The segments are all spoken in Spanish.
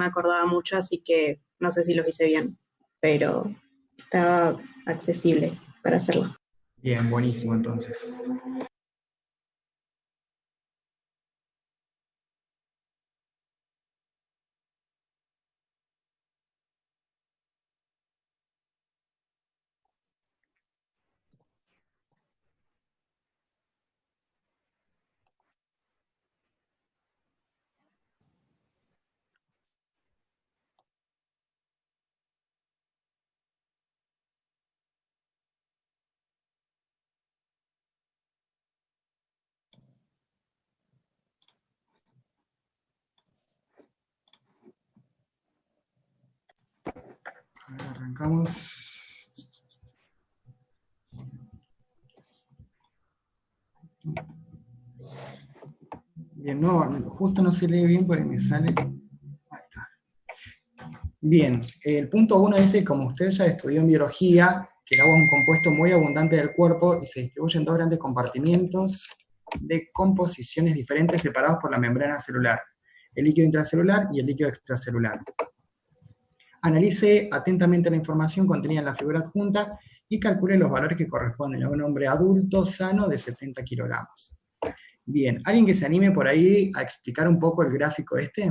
me acordaba mucho, así que no sé si lo hice bien, pero estaba accesible para hacerlo. Bien, buenísimo entonces. Arrancamos. Bien, no, justo no se lee bien porque me sale. Ahí está. Bien, el punto 1 dice, como usted ya estudió en biología, que el agua es un compuesto muy abundante del cuerpo y se distribuye en dos grandes compartimientos de composiciones diferentes separados por la membrana celular, el líquido intracelular y el líquido extracelular. Analice atentamente la información contenida en la figura adjunta y calcule los valores que corresponden a un hombre adulto sano de 70 kilogramos. Bien, ¿alguien que se anime por ahí a explicar un poco el gráfico este?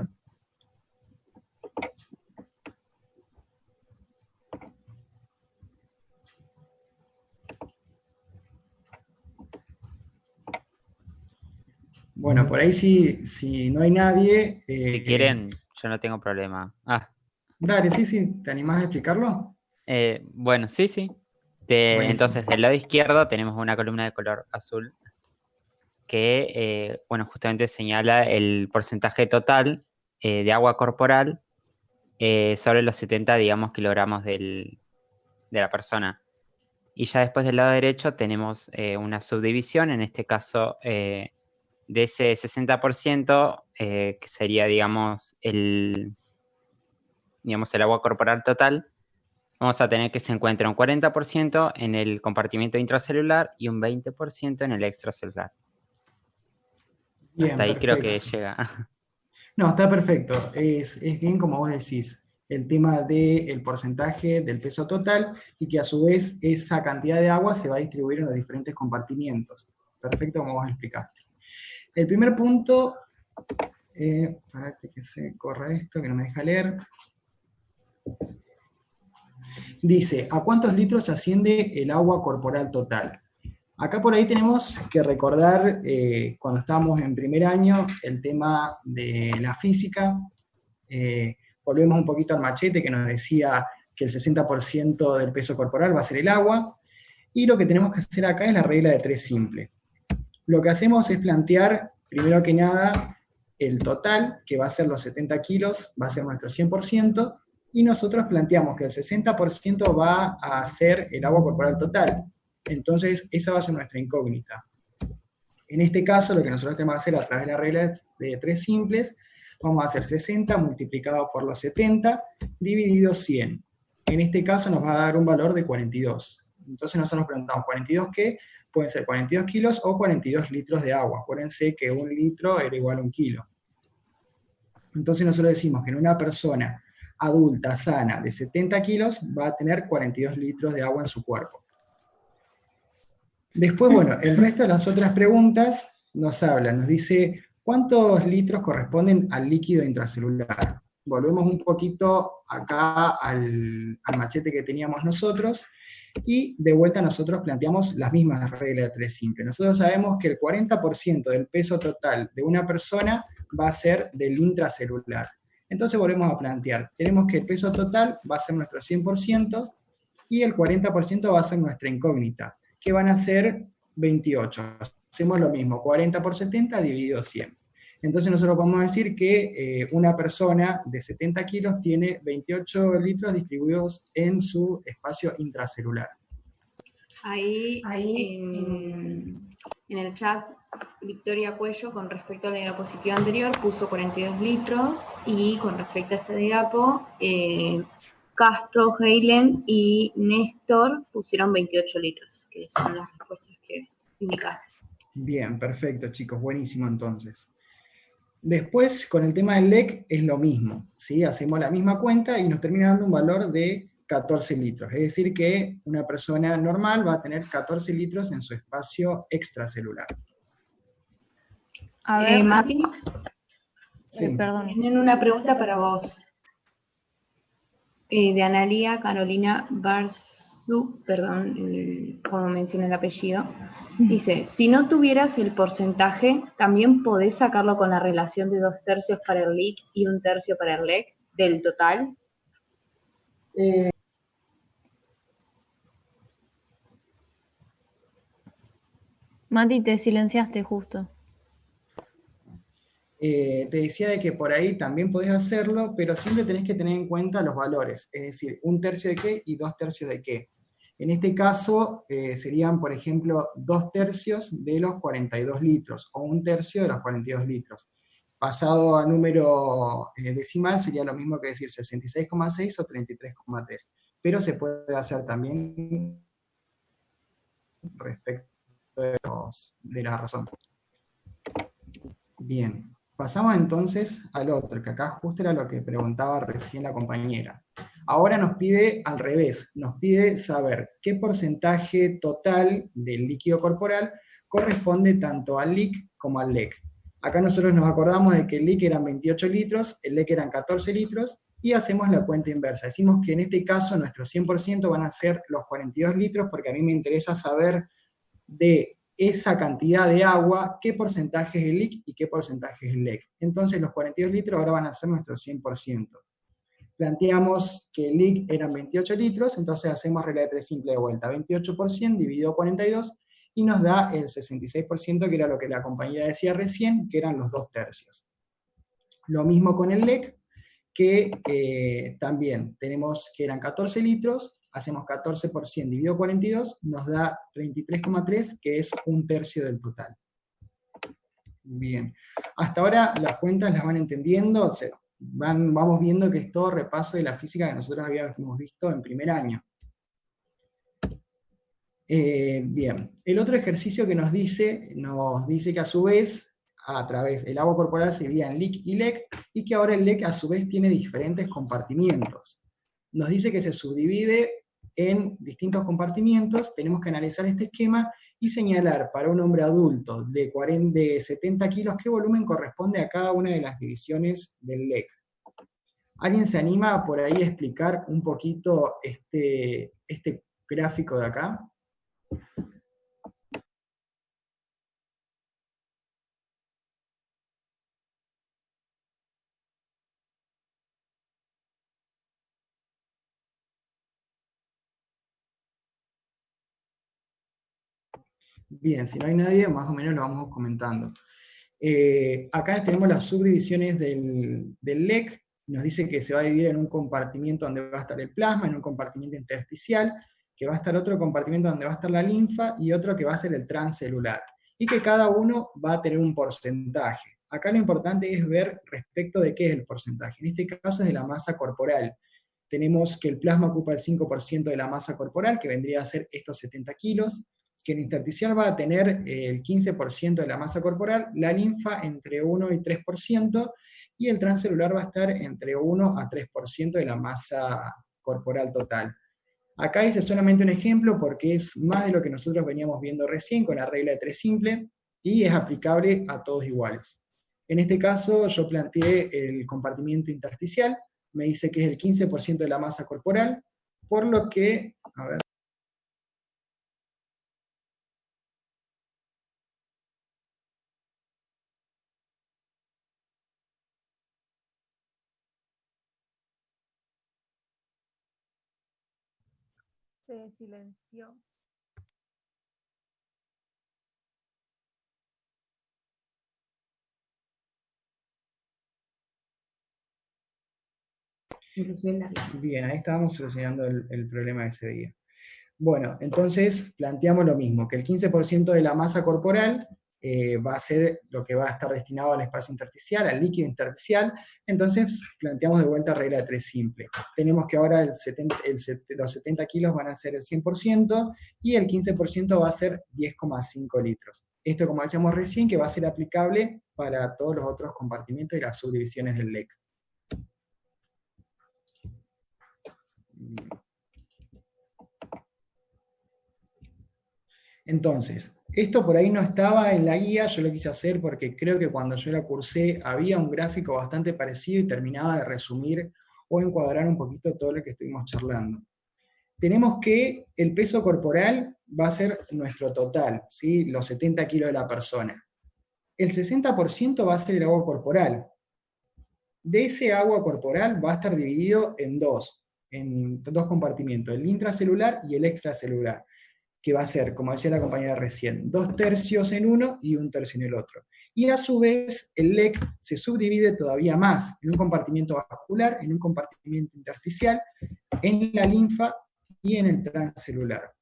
Bueno, por ahí si no hay nadie... Si quieren, yo no tengo problema. Dale, sí, ¿te animás a explicarlo? Bueno, sí. Buenísimo. Entonces, del lado izquierdo tenemos una columna de color azul que, bueno, justamente señala el porcentaje total de agua corporal sobre los 70, digamos, kilogramos de la persona. Y ya después del lado derecho tenemos una subdivisión, en este caso de ese 60%, que sería, digamos, el agua corporal total. Vamos a tener que se encuentra un 40% en el compartimento intracelular y un 20% en el extracelular. Bien, hasta ahí perfecto. creo que llega. No, está perfecto. Es bien como vos decís, el tema del porcentaje del peso total y que a su vez esa cantidad de agua se va a distribuir en los diferentes compartimientos. Perfecto como vos explicaste. El primer punto, para que se corra esto, que no me deja leer. Dice, ¿a cuántos litros asciende el agua corporal total? Acá por ahí tenemos que recordar, cuando estábamos en primer año, el tema de la física. Volvemos un poquito al machete que nos decía que el 60% del peso corporal va a ser el agua, y lo que tenemos que hacer acá es la regla de 3 simple. Lo que hacemos es plantear, primero que nada, el total, que va a ser los 70 kilos, va a ser nuestro 100%, y nosotros planteamos que el 60% va a ser el agua corporal total. Entonces, esa va a ser nuestra incógnita. En este caso, lo que nosotros tenemos que hacer a través de la regla de 3 simples, vamos a hacer 60 multiplicado por los 70, dividido 100. En este caso nos va a dar un valor de 42. Entonces nosotros nos preguntamos, ¿42 qué? Pueden ser 42 kilos o 42 litros de agua. Acuérdense que 1 litro era igual a 1 kilo. Entonces nosotros decimos que en una persona adulta, sana, de 70 kilos, va a tener 42 litros de agua en su cuerpo. Después, bueno, el resto de las otras preguntas nos hablan, nos dice, ¿cuántos litros corresponden al líquido intracelular? Volvemos un poquito acá al machete que teníamos nosotros, y de vuelta nosotros planteamos las mismas reglas de 3 simples. Nosotros sabemos que el 40% del peso total de una persona va a ser del intracelular. Entonces volvemos a plantear, tenemos que el peso total va a ser nuestro 100%, y el 40% va a ser nuestra incógnita, que van a ser 28. Hacemos lo mismo, 40 por 70 dividido 100. Entonces nosotros podemos decir que una persona de 70 kilos tiene 28 litros distribuidos en su espacio intracelular. Ahí en el chat, Victoria Cuello, con respecto a la diapositiva anterior, puso 42 litros, y con respecto a esta diapo, Castro, Heilen y Néstor pusieron 28 litros, que son las respuestas que indicaste. Bien, perfecto, chicos, buenísimo entonces. Después, con el tema del LEC es lo mismo, ¿sí? Hacemos la misma cuenta y nos termina dando un valor de 14 litros. Es decir que una persona normal va a tener 14 litros en su espacio extracelular. A ver, Mati, Sí. perdón. tienen una pregunta para vos. De Analía Carolina Barzu, perdón, como mencioné el apellido. Dice, si no tuvieras el porcentaje, ¿también podés sacarlo con la relación de 2/3 para el LIC y 1/3 para el LEC del total? Mati, te silenciaste justo. Te decía de que por ahí también podés hacerlo, pero siempre tenés que tener en cuenta los valores, es decir, 1/3 de qué y 2/3 de qué. En este caso serían, por ejemplo, 2/3 de los 42 litros, o 1/3 de los 42 litros. Pasado a número decimal sería lo mismo que decir 66,6 o 33,3, pero se puede hacer también respecto de la razón. Bien. Pasamos entonces al otro, que acá justo era lo que preguntaba recién la compañera. Ahora nos pide al revés, nos pide saber qué porcentaje total del líquido corporal corresponde tanto al LIC como al LEC. Acá nosotros nos acordamos de que el LIC eran 28 litros, el LEC eran 14 litros, y hacemos la cuenta inversa. Decimos que en este caso nuestro 100% van a ser los 42 litros, porque a mí me interesa saber de esa cantidad de agua, qué porcentaje es el LIC y qué porcentaje es el LEC. Entonces los 42 litros ahora van a ser nuestro 100%. Planteamos que el LIC eran 28 litros, entonces hacemos regla de 3 simple de vuelta. 28% dividido 42, y nos da el 66%, que era lo que la compañera decía recién, que eran los 2/3. Lo mismo con el LEC, que también tenemos que eran 14 litros, hacemos 14% dividido 42, nos da 33,3, que es 1/3 del total. Bien, hasta ahora las cuentas las van entendiendo, o sea, vamos viendo que es todo repaso de la física que nosotros habíamos visto en primer año. Bien, el otro ejercicio que nos dice que a su vez, a través del agua corporal se divide en LIC y LEC, y que ahora el LEC a su vez tiene diferentes compartimientos. Nos dice que se subdivide en distintos compartimientos, tenemos que analizar este esquema y señalar para un hombre adulto de 70 kilos qué volumen corresponde a cada una de las divisiones del LEC. ¿Alguien se anima por ahí a explicar un poquito este gráfico de acá? Bien, si no hay nadie, más o menos lo vamos comentando. Acá tenemos las subdivisiones del LEC, nos dice que se va a dividir en un compartimiento donde va a estar el plasma, en un compartimiento intersticial, que va a estar otro compartimiento donde va a estar la linfa, y otro que va a ser el transcelular, y que cada uno va a tener un porcentaje. Acá lo importante es ver respecto de qué es el porcentaje, en este caso es de la masa corporal. Tenemos que el plasma ocupa el 5% de la masa corporal, que vendría a ser estos 70 kilos, que el intersticial va a tener el 15% de la masa corporal, la linfa entre 1 y 3%, y el transcelular va a estar entre 1 a 3% de la masa corporal total. Acá hice solamente un ejemplo porque es más de lo que nosotros veníamos viendo recién con la regla de 3 simple, y es aplicable a todos iguales. En este caso yo planteé el compartimiento intersticial, me dice que es el 15% de la masa corporal, por lo que, a ver, Se silenció. bien, ahí estábamos solucionando el problema que se veía. Bueno, entonces planteamos lo mismo, que el 15% de la masa corporal va a ser lo que va a estar destinado al espacio intersticial, al líquido intersticial. Entonces planteamos de vuelta regla de 3 simple. Tenemos que ahora los 70 kilos van a ser el 100% y el 15% va a ser 10,5 litros. Esto, como decíamos recién, que va a ser aplicable para todos los otros compartimentos y las subdivisiones del LEC. Entonces, esto por ahí no estaba en la guía, yo lo quise hacer porque creo que cuando yo la cursé había un gráfico bastante parecido y terminaba de resumir o encuadrar un poquito todo lo que estuvimos charlando. Tenemos que el peso corporal va a ser nuestro total, ¿sí? Los 70 kilos de la persona. El 60% va a ser el agua corporal. De ese agua corporal va a estar dividido en dos compartimentos, el intracelular y el extracelular, que va a ser, como decía la compañera recién, 2/3 en uno y 1/3 en el otro. Y a su vez, el LEC se subdivide todavía más, en un compartimiento vascular, en un compartimento intersticial, en la linfa y en el transcelular.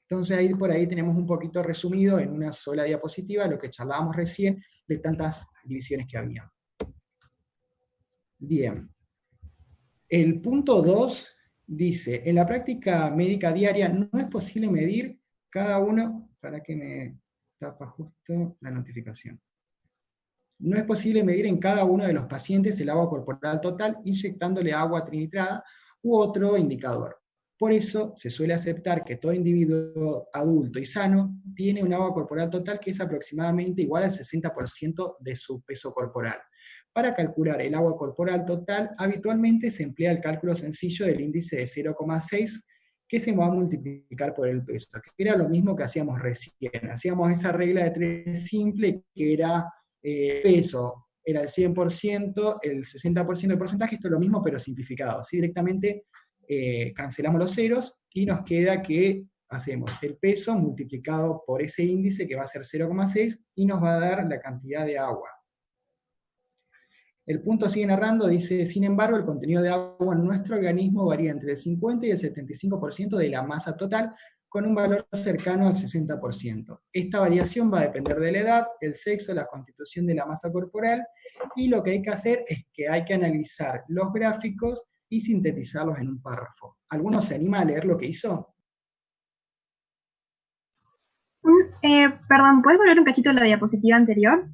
Entonces ahí por ahí tenemos un poquito resumido en una sola diapositiva lo que charlábamos recién de tantas divisiones que había. Bien. El punto 2 dice, en la práctica médica diaria no es posible medir cada uno, para que me tapa justo la notificación. No es posible medir en cada uno de los pacientes el agua corporal total inyectándole agua trinitrada u otro indicador. Por eso se suele aceptar que todo individuo adulto y sano tiene un agua corporal total que es aproximadamente igual al 60% de su peso corporal. Para calcular el agua corporal total, habitualmente se emplea el cálculo sencillo del índice de 0,6 que se va a multiplicar por el peso, que era lo mismo que hacíamos recién. Hacíamos esa regla de 3 simple, que era peso, era el 100%, el 60% del porcentaje, esto es lo mismo pero simplificado. Así directamente cancelamos los ceros y nos queda que hacemos el peso multiplicado por ese índice que va a ser 0,6 y nos va a dar la cantidad de agua. El punto sigue narrando, dice, sin embargo, el contenido de agua en nuestro organismo varía entre el 50 y el 75% de la masa total, con un valor cercano al 60%. Esta variación va a depender de la edad, el sexo, la constitución de la masa corporal, y lo que hay que hacer es que hay que analizar los gráficos y sintetizarlos en un párrafo. ¿Alguno se anima a leer lo que hizo? Perdón, ¿puedes volver un cachito a la diapositiva anterior?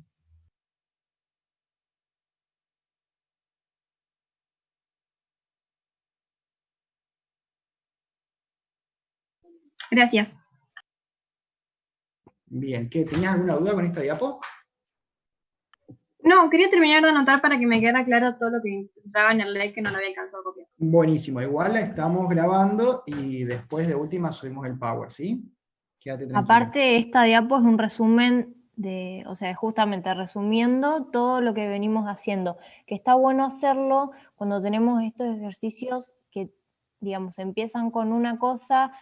Gracias. Bien, ¿qué? ¿Tenías alguna duda con esta diapo? No, quería terminar de anotar para que me quedara claro todo lo que entraba en el ley que no lo había alcanzado a copiar. Buenísimo, igual la estamos grabando y después de última subimos el Power, ¿sí? Quédate tranquilo. Aparte, esta diapo es un resumen de, o sea, justamente resumiendo todo lo que venimos haciendo, que está bueno hacerlo cuando tenemos estos ejercicios que, digamos, empiezan con una cosa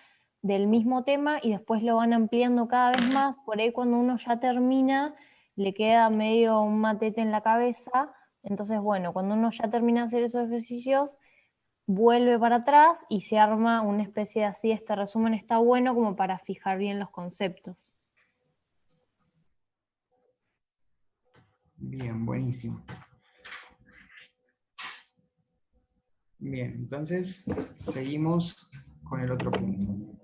del mismo tema y después lo van ampliando cada vez más. Por ahí cuando uno ya termina, le queda medio un matete en la cabeza. Entonces, bueno, cuando uno ya termina de hacer esos ejercicios, vuelve para atrás y se arma una especie de así. Este resumen está bueno como para fijar bien los conceptos. Bien, buenísimo. Bien, entonces seguimos con el otro punto.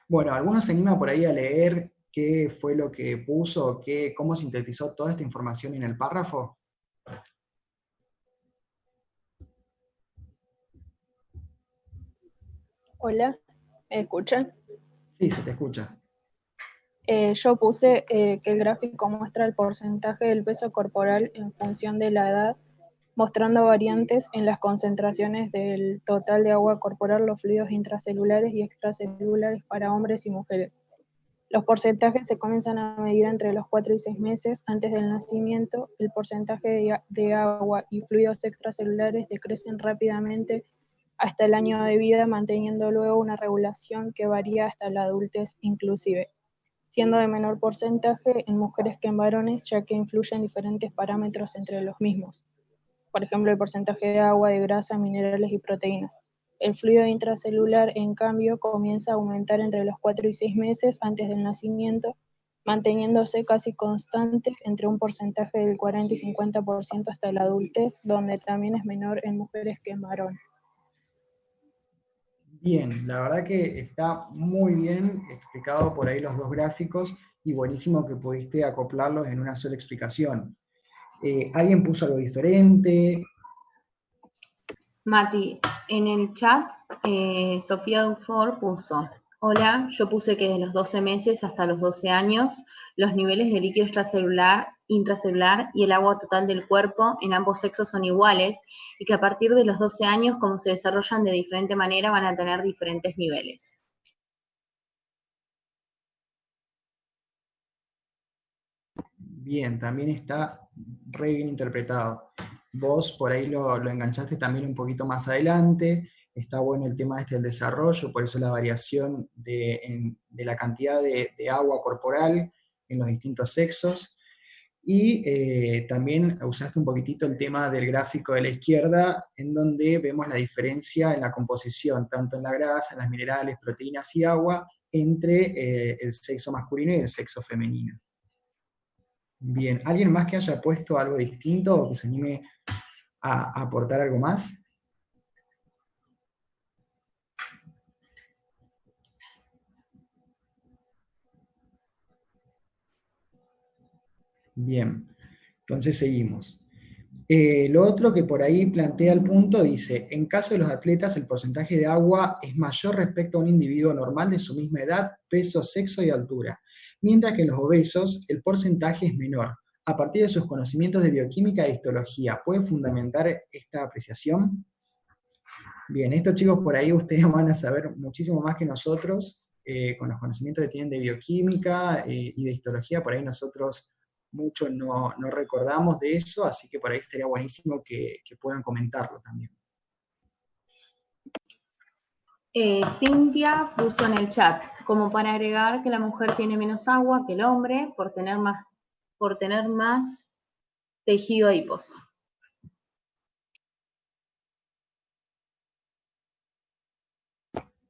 Bueno, ¿alguno se anima por ahí a leer qué fue lo que puso, cómo sintetizó toda esta información en el párrafo? Hola, ¿me escuchan? Sí, se te escucha. Yo puse que el gráfico muestra el porcentaje del peso corporal en función de la edad, mostrando variantes en las concentraciones del total de agua corporal, los fluidos intracelulares y extracelulares para hombres y mujeres. Los porcentajes se comienzan a medir entre los 4 y 6 meses antes del nacimiento. El porcentaje de agua y fluidos extracelulares decrecen rápidamente hasta el año de vida, manteniendo luego una regulación que varía hasta la adultez inclusive, siendo de menor porcentaje en mujeres que en varones, ya que influyen diferentes parámetros entre los mismos. Por ejemplo, el porcentaje de agua, de grasa, minerales y proteínas. El fluido intracelular, en cambio, comienza a aumentar entre los 4 y 6 meses antes del nacimiento manteniéndose casi constante entre un porcentaje del 40 y 50% hasta la adultez, donde también es menor en mujeres que en varones. Bien, la verdad que está muy bien explicado por ahí los dos gráficos y buenísimo que pudiste acoplarlos en una sola explicación. ¿Alguien puso algo diferente? Mati, en el chat, Sofía Dufour puso: hola, yo puse que de los 12 meses hasta los 12 años, los niveles de líquido intracelular y el agua total del cuerpo en ambos sexos son iguales, y que a partir de los 12 años, como se desarrollan de diferente manera, van a tener diferentes niveles. Bien, también está re bien interpretado. Vos por ahí lo enganchaste también un poquito más adelante. Está bueno el tema del desarrollo, por eso la variación de la cantidad de agua corporal en los distintos sexos. Y también usaste un poquitito el tema del gráfico de la izquierda, en donde vemos la diferencia en la composición, tanto en la grasa, en las minerales, proteínas y agua, entre el sexo masculino y el sexo femenino. Bien, ¿alguien más que haya puesto algo distinto o que se anime a aportar algo más? Bien, entonces seguimos. Lo otro que por ahí plantea el punto dice, en caso de los atletas el porcentaje de agua es mayor respecto a un individuo normal de su misma edad, peso, sexo y altura, mientras que en los obesos el porcentaje es menor. A partir de sus conocimientos de bioquímica e histología, ¿puede fundamentar esta apreciación? Bien, estos chicos por ahí ustedes van a saber muchísimo más que nosotros, con los conocimientos que tienen de bioquímica y de histología, por ahí nosotros mucho no recordamos de eso, así que por ahí estaría buenísimo que puedan comentarlo también. Cintia puso en el chat, como para agregar que la mujer tiene menos agua que el hombre por tener más tejido adiposo.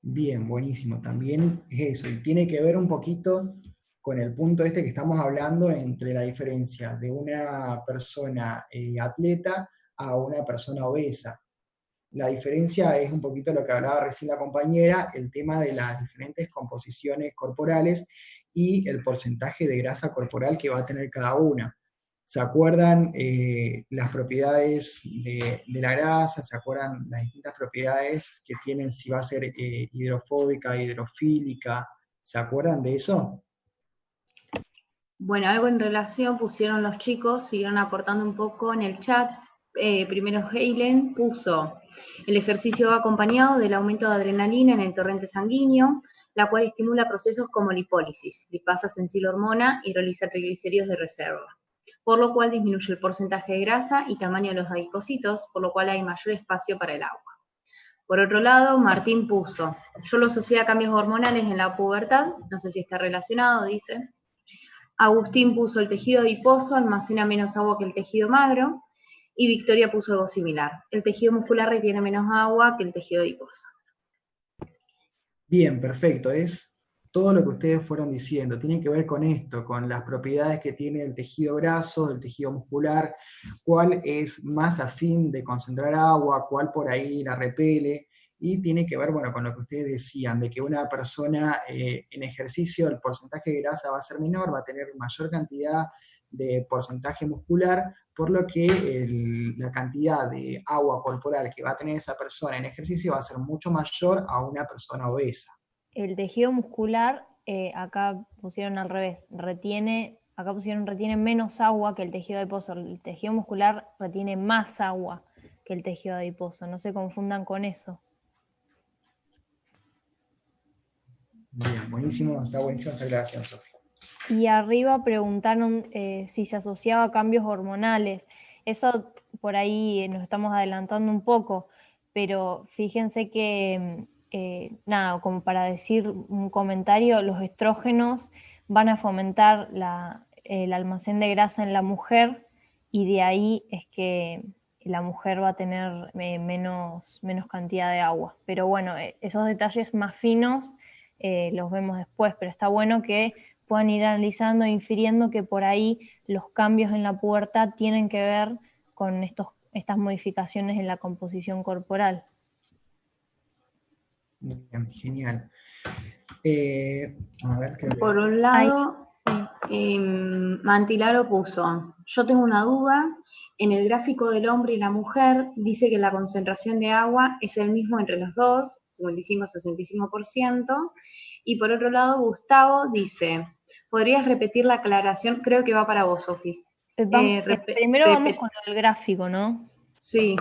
Bien, buenísimo. También es eso, y tiene que ver un poquito con el punto este que estamos hablando entre la diferencia de una persona atleta a una persona obesa. La diferencia es un poquito lo que hablaba recién la compañera, el tema de las diferentes composiciones corporales y el porcentaje de grasa corporal que va a tener cada una. ¿Se acuerdan las propiedades de la grasa? ¿Se acuerdan las distintas propiedades que tienen, si va a ser hidrofóbica, hidrofílica? ¿Se acuerdan de eso? Bueno, algo en relación pusieron los chicos, siguieron aportando un poco en el chat. Primero Heilen puso: el ejercicio va acompañado del aumento de adrenalina en el torrente sanguíneo, la cual estimula procesos como lipólisis, lipasa hormona y realiza triglicéridos de reserva, por lo cual disminuye el porcentaje de grasa y tamaño de los adipocitos, por lo cual hay mayor espacio para el agua. Por otro lado, Martín puso: yo lo asocié a cambios hormonales en la pubertad, no sé si está relacionado, dice. Agustín puso: el tejido adiposo almacena menos agua que el tejido magro, y Victoria puso algo similar: el tejido muscular retiene menos agua que el tejido adiposo. Bien, perfecto, es todo lo que ustedes fueron diciendo, tiene que ver con esto, con las propiedades que tiene el tejido graso, el tejido muscular, cuál es más afín de concentrar agua, cuál por ahí la repele, y tiene que ver, bueno, con lo que ustedes decían, de que una persona en ejercicio el porcentaje de grasa va a ser menor, va a tener mayor cantidad de porcentaje muscular, por lo que la cantidad de agua corporal que va a tener esa persona en ejercicio va a ser mucho mayor a una persona obesa. El tejido muscular, acá pusieron al revés, retiene menos agua que el tejido adiposo. El tejido muscular retiene más agua que el tejido adiposo, no se confundan con eso. Bien, buenísimo, está buenísima esa aclaración, Sofía. Y arriba preguntaron si se asociaba a cambios hormonales. Eso por ahí nos estamos adelantando un poco, pero fíjense que, nada, como para decir un comentario, los estrógenos van a fomentar el almacén de grasa en la mujer, y de ahí es que la mujer va a tener menos cantidad de agua. Pero bueno, esos detalles más finos los vemos después, pero está bueno que puedan ir analizando e infiriendo que por ahí los cambios en la pubertad tienen que ver con estas modificaciones en la composición corporal. Muy bien, genial. A ver, creo que... Por un lado, Mantilaro puso, yo tengo una duda, en el gráfico del hombre y la mujer dice que la concentración de agua es el mismo entre los dos, 55-65%, y por otro lado Gustavo dice, ¿podrías repetir la aclaración? Creo que va para vos, Sofi. Primero vamos con el gráfico, ¿no? Sí.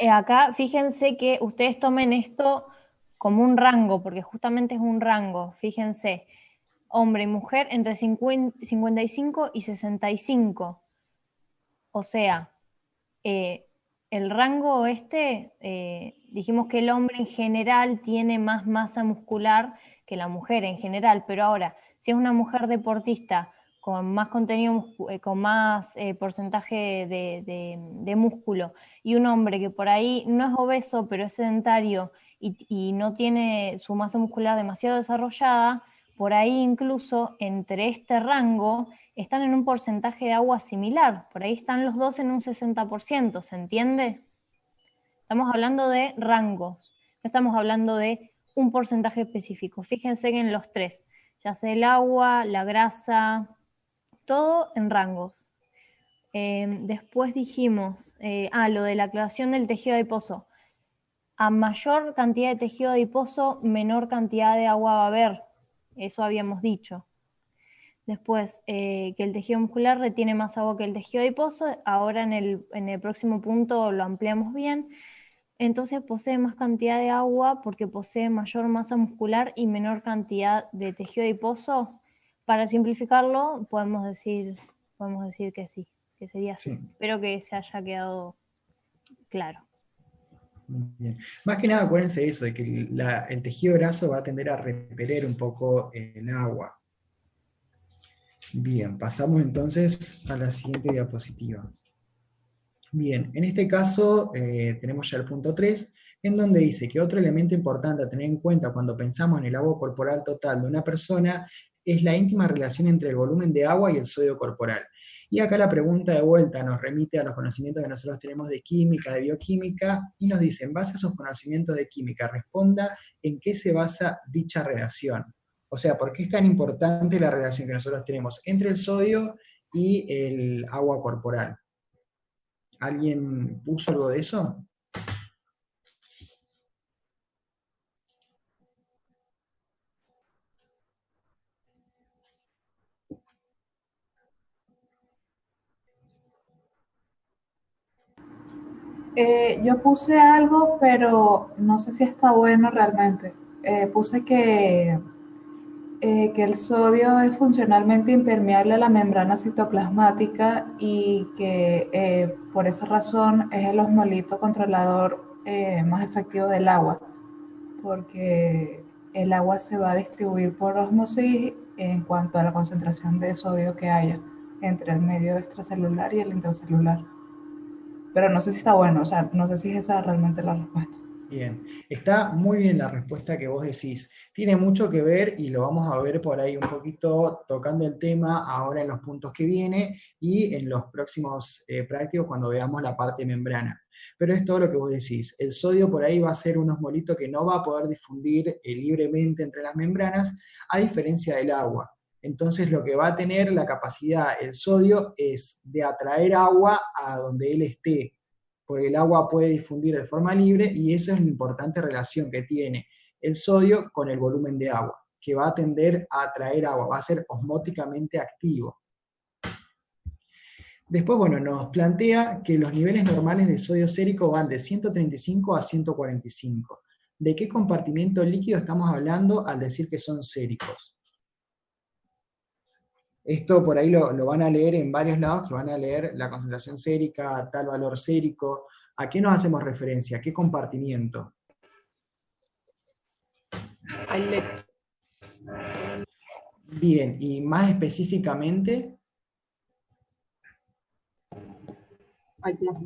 Acá fíjense que ustedes tomen esto como un rango, porque justamente es un rango, fíjense, hombre y mujer entre 55 y 65. O sea, el rango dijimos que el hombre en general tiene más masa muscular que la mujer en general, pero ahora, si es una mujer deportista con más contenido, con más porcentaje de músculo, y un hombre que por ahí no es obeso, pero es sedentario y no tiene su masa muscular demasiado desarrollada, por ahí incluso entre este rango están en un porcentaje de agua similar, por ahí están los dos en un 60%, ¿se entiende? Estamos hablando de rangos, no estamos hablando de un porcentaje específico. Fíjense que en los tres, ya sea el agua, la grasa, todo en rangos. Después dijimos, lo de la aclaración del tejido adiposo. A mayor cantidad de tejido adiposo, menor cantidad de agua va a haber. Eso habíamos dicho. Después, que el tejido muscular retiene más agua que el tejido adiposo. Ahora en el próximo punto lo ampliamos bien. Entonces posee más cantidad de agua porque posee mayor masa muscular y menor cantidad de tejido adiposo. Para simplificarlo, podemos decir que sí, que sería así. Sí. Espero que se haya quedado claro. Bien. Más que nada acuérdense eso, de que el tejido graso va a tender a repeler un poco el agua. Bien, pasamos entonces a la siguiente diapositiva. Bien, en este caso tenemos ya el punto 3, en donde dice que otro elemento importante a tener en cuenta cuando pensamos en el agua corporal total de una persona es la íntima relación entre el volumen de agua y el sodio corporal. Y acá la pregunta de vuelta nos remite a los conocimientos que nosotros tenemos de química, de bioquímica, y nos dice, en base a esos conocimientos de química, responda en qué se basa dicha relación. O sea, ¿por qué es tan importante la relación que nosotros tenemos entre el sodio y el agua corporal? ¿Alguien puso algo de eso? Yo puse algo, pero no sé si está bueno realmente. Puse que el sodio es funcionalmente impermeable a la membrana citoplasmática y que por esa razón es el osmolito controlador más efectivo del agua, porque el agua se va a distribuir por osmosis en cuanto a la concentración de sodio que haya entre el medio extracelular y el intracelular. Pero no sé si está bueno, o sea, no sé si es esa realmente la respuesta. Bien, está muy bien la respuesta que vos decís. Tiene mucho que ver y lo vamos a ver por ahí un poquito tocando el tema ahora en los puntos que viene y en los próximos prácticos cuando veamos la parte membrana. Pero es todo lo que vos decís. El sodio por ahí va a ser un osmolito que no va a poder difundir libremente entre las membranas, a diferencia del agua. Entonces lo que va a tener la capacidad el sodio es de atraer agua a donde él esté, porque el agua puede difundir de forma libre y eso es la importante relación que tiene el sodio con el volumen de agua, que va a tender a atraer agua, va a ser osmóticamente activo. Después, bueno, nos plantea que los niveles normales de sodio sérico van de 135 a 145. ¿De qué compartimiento líquido estamos hablando al decir que son séricos? Esto por ahí lo van a leer en varios lados, que van a leer la concentración sérica, tal valor sérico. ¿A qué nos hacemos referencia? ¿A qué compartimiento? Bien, y más específicamente...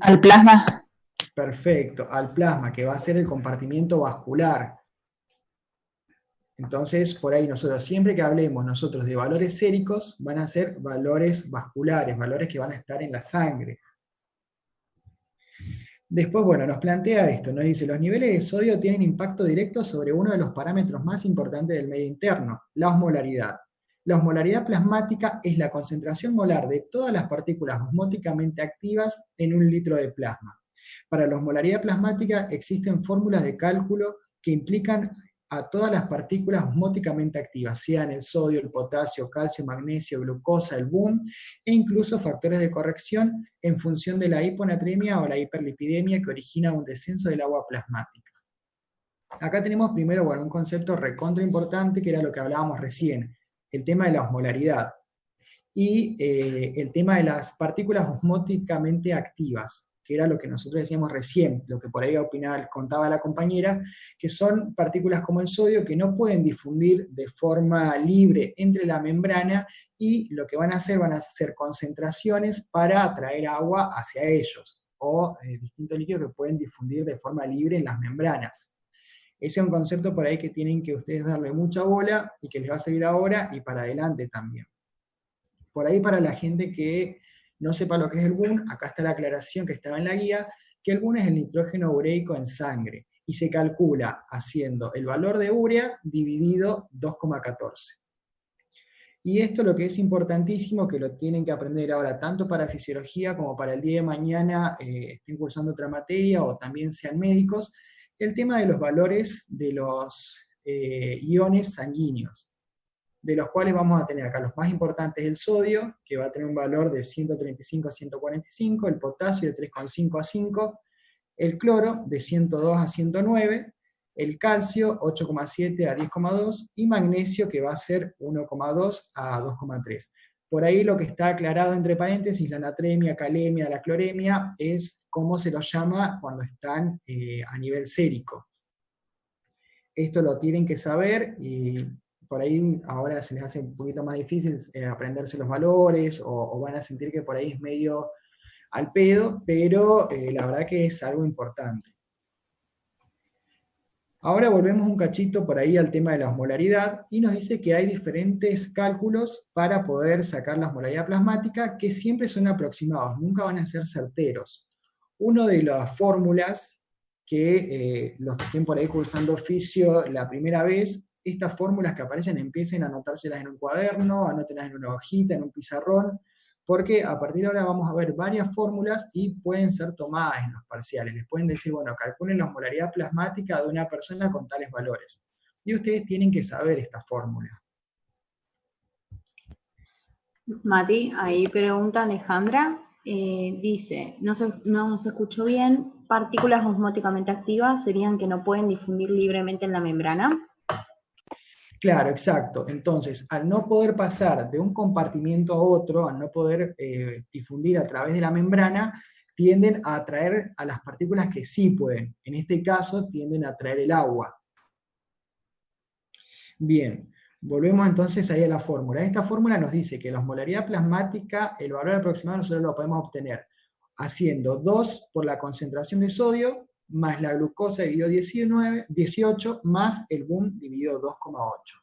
Al plasma. Perfecto, al plasma, que va a ser el compartimiento vascular. Entonces, por ahí nosotros, siempre que hablemos nosotros de valores séricos, van a ser valores vasculares, valores que van a estar en la sangre. Después, bueno, nos plantea esto, nos dice, los niveles de sodio tienen impacto directo sobre uno de los parámetros más importantes del medio interno, la osmolaridad. La osmolaridad plasmática es la concentración molar de todas las partículas osmóticamente activas en un litro de plasma. Para la osmolaridad plasmática existen fórmulas de cálculo que implican a todas las partículas osmóticamente activas, sean el sodio, el potasio, calcio, magnesio, glucosa, el BUM, e incluso factores de corrección en función de la hiponatremia o la hiperlipidemia que origina un descenso del agua plasmática. Acá tenemos primero, bueno, un concepto recontra importante que era lo que hablábamos recién, el tema de la osmolaridad, y el tema de las partículas osmóticamente activas, que era lo que nosotros decíamos recién, lo que por ahí contaba la compañera, que son partículas como el sodio que no pueden difundir de forma libre entre la membrana, y lo que van a ser concentraciones para atraer agua hacia ellos, o distintos líquidos que pueden difundir de forma libre en las membranas. Ese es un concepto por ahí que tienen que ustedes darle mucha bola, y que les va a servir ahora y para adelante también. Por ahí, para la gente que no sepa lo que es el BUN, acá está la aclaración que estaba en la guía, que el BUN es el nitrógeno ureico en sangre, y se calcula haciendo el valor de urea dividido 2,14. Y esto lo que es importantísimo, que lo tienen que aprender ahora, tanto para fisiología como para el día de mañana estén cursando otra materia, o también sean médicos, el tema de los valores de los iones sanguíneos, de los cuales vamos a tener acá los más importantes: el sodio, que va a tener un valor de 135 a 145, el potasio de 3,5 a 5, el cloro de 102 a 109, el calcio 8,7 a 10,2, y magnesio, que va a ser 1,2 a 2,3. Por ahí lo que está aclarado entre paréntesis, la natremia, calemia, la cloremia, es cómo se los llama cuando están a nivel sérico. Esto lo tienen que saber, y por ahí ahora se les hace un poquito más difícil aprenderse los valores, o van a sentir que por ahí es medio al pedo, pero la verdad que es algo importante. Ahora volvemos un cachito por ahí al tema de la osmolaridad, y nos dice que hay diferentes cálculos para poder sacar la osmolaridad plasmática, que siempre son aproximados, nunca van a ser certeros. Una de las fórmulas que los que estén por ahí cursando oficio la primera vez, estas fórmulas que aparecen empiecen a anotárselas en un cuaderno, anótenlas en una hojita, en un pizarrón, porque a partir de ahora vamos a ver varias fórmulas y pueden ser tomadas en los parciales. Les pueden decir, bueno, calculen la osmolaridad plasmática de una persona con tales valores. Y ustedes tienen que saber esta fórmula. Mati, ahí pregunta Alejandra, dice, no se escuchó bien, partículas osmóticamente activas serían que no pueden difundir libremente en la membrana. Claro, exacto. Entonces, al no poder pasar de un compartimiento a otro, al no poder difundir a través de la membrana, tienden a atraer a las partículas que sí pueden. En este caso, tienden a atraer el agua. Bien, volvemos entonces ahí a la fórmula. Esta fórmula nos dice que la osmolaridad plasmática, el valor aproximado nosotros lo podemos obtener haciendo 2 por la concentración de sodio, más la glucosa dividido 18, más el BUM dividido 2,8.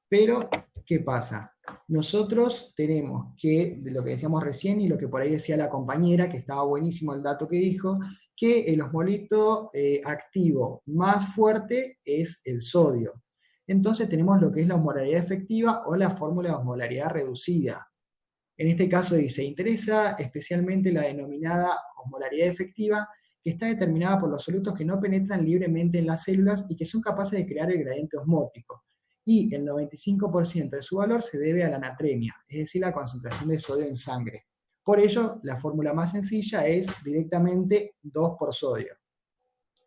Pero, ¿qué pasa? Nosotros tenemos que, de lo que decíamos recién, y lo que por ahí decía la compañera, que estaba buenísimo el dato que dijo, que el osmolito activo más fuerte es el sodio. Entonces tenemos lo que es la osmolaridad efectiva o la fórmula de osmolaridad reducida. En este caso dice, interesa especialmente la denominada osmolaridad efectiva, que está determinada por los solutos que no penetran libremente en las células y que son capaces de crear el gradiente osmótico. Y el 95% de su valor se debe a la natremia, es decir, la concentración de sodio en sangre. Por ello, la fórmula más sencilla es directamente 2 por sodio.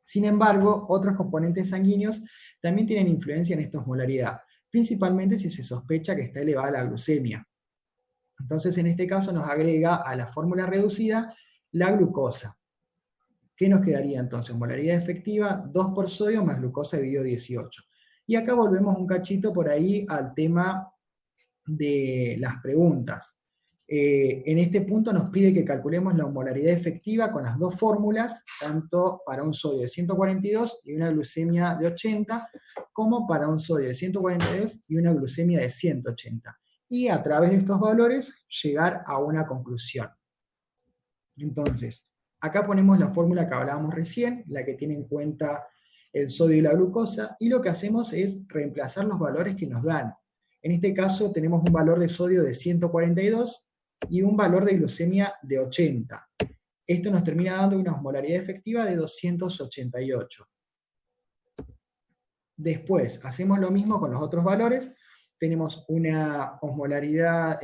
Sin embargo, otros componentes sanguíneos también tienen influencia en esta osmolaridad, principalmente si se sospecha que está elevada la glucemia. Entonces, en este caso nos agrega a la fórmula reducida la glucosa. ¿Qué nos quedaría entonces? Osmolaridad efectiva, 2 por sodio más glucosa dividido 18. Y acá volvemos un cachito por ahí al tema de las preguntas. En este punto nos pide que calculemos la osmolaridad efectiva con las dos fórmulas, tanto para un sodio de 142 y una glucemia de 80, como para un sodio de 142 y una glucemia de 180. Y a través de estos valores llegar a una conclusión. Entonces, acá ponemos la fórmula que hablábamos recién, la que tiene en cuenta el sodio y la glucosa, y lo que hacemos es reemplazar los valores que nos dan. En este caso tenemos un valor de sodio de 142 y un valor de glucemia de 80. Esto nos termina dando una osmolaridad efectiva de 288. Después, hacemos lo mismo con los otros valores. Tenemos una osmolaridad,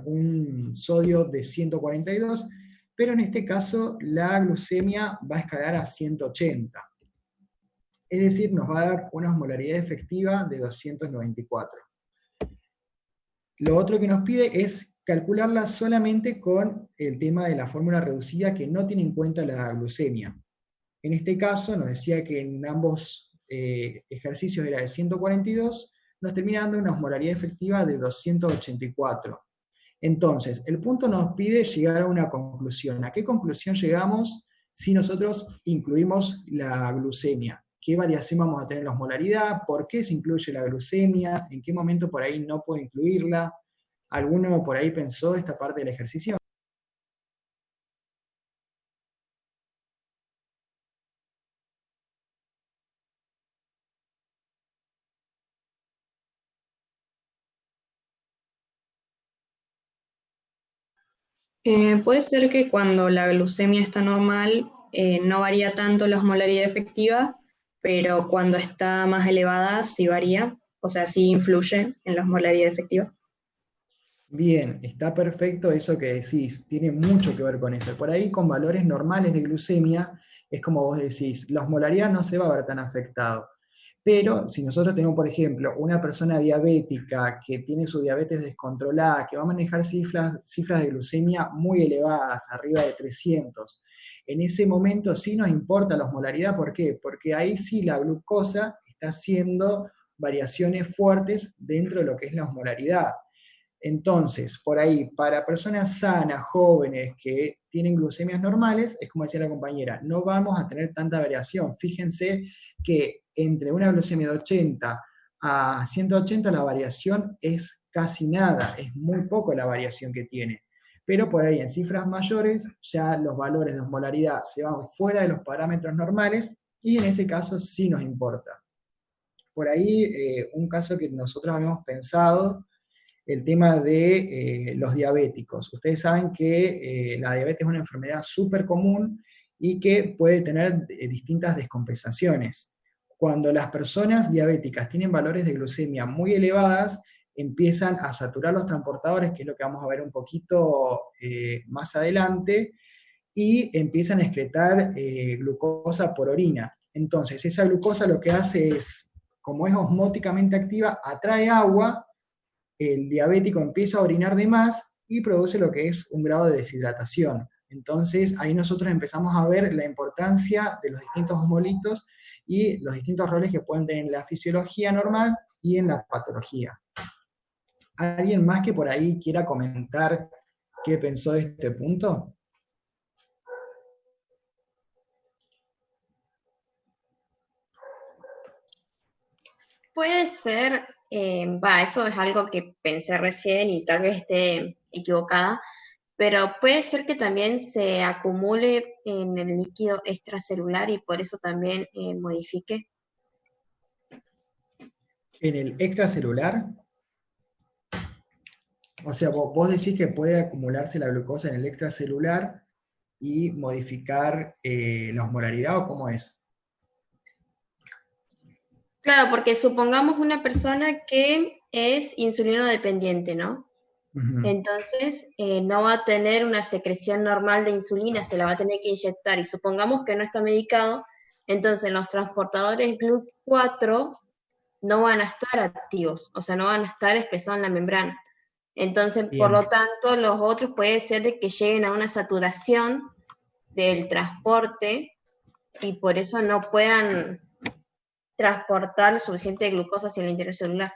un sodio de 142, pero en este caso la glucemia va a escalar a 180. Es decir, nos va a dar una osmolaridad efectiva de 294. Lo otro que nos pide es calcularla solamente con el tema de la fórmula reducida que no tiene en cuenta la glucemia. En este caso nos decía que en ambos ejercicios era de 142, nos termina dando una osmolaridad efectiva de 284. Entonces, el punto nos pide llegar a una conclusión. ¿A qué conclusión llegamos si nosotros incluimos la glucemia? ¿Qué variación vamos a tener en la osmolaridad? ¿Por qué se incluye la glucemia? ¿En qué momento por ahí no puedo incluirla? ¿Alguno por ahí pensó esta parte del ejercicio? Puede ser que cuando la glucemia está normal, no varía tanto la osmolaridad efectiva, pero cuando está más elevada sí varía, o sea, sí influye en la osmolaridad efectiva. Bien, está perfecto eso que decís, tiene mucho que ver con eso. Por ahí con valores normales de glucemia, es como vos decís, la osmolaridad no se va a ver tan afectado. Pero si nosotros tenemos, por ejemplo, una persona diabética que tiene su diabetes descontrolada, que va a manejar cifras de glucemia muy elevadas, arriba de 300, en ese momento sí nos importa la osmolaridad. ¿Por qué? Porque ahí sí la glucosa está haciendo variaciones fuertes dentro de lo que es la osmolaridad. Entonces, por ahí, para personas sanas, jóvenes, que tienen glucemias normales, es como decía la compañera, no vamos a tener tanta variación. Fíjense que entre una glucemia de 80 a 180 la variación es casi nada, es muy poco la variación que tiene. Pero por ahí, en cifras mayores, ya los valores de osmolaridad se van fuera de los parámetros normales, y en ese caso sí nos importa. Por ahí, un caso que nosotros habíamos pensado, el tema de los diabéticos. Ustedes saben que la diabetes es una enfermedad súper común y que puede tener distintas descompensaciones. Cuando las personas diabéticas tienen valores de glucemia muy elevadas, empiezan a saturar los transportadores, que es lo que vamos a ver un poquito más adelante, y empiezan a excretar glucosa por orina. Entonces, esa glucosa lo que hace es, como es osmóticamente activa, atrae agua, el diabético empieza a orinar de más y produce lo que es un grado de deshidratación. Entonces ahí nosotros empezamos a ver la importancia de los distintos osmolitos y los distintos roles que pueden tener en la fisiología normal y en la patología. ¿Alguien más que por ahí quiera comentar qué pensó de este punto? Puede ser, eso es algo que pensé recién y tal vez esté equivocada, pero puede ser que también se acumule en el líquido extracelular y por eso también modifique. ¿En el extracelular? O sea, vos decís que puede acumularse la glucosa en el extracelular y modificar la osmolaridad, ¿o cómo es? Claro, porque supongamos una persona que es insulino dependiente, ¿no? Uh-huh. Entonces, no va a tener una secreción normal de insulina, se la va a tener que inyectar, y supongamos que no está medicado, entonces los transportadores GLUT4 no van a estar activos, o sea, no van a estar expresados en la membrana. Entonces, Bien. por lo tanto, los otros puede ser de que lleguen a una saturación del transporte y por eso no puedan transportar suficiente glucosa hacia el interior celular.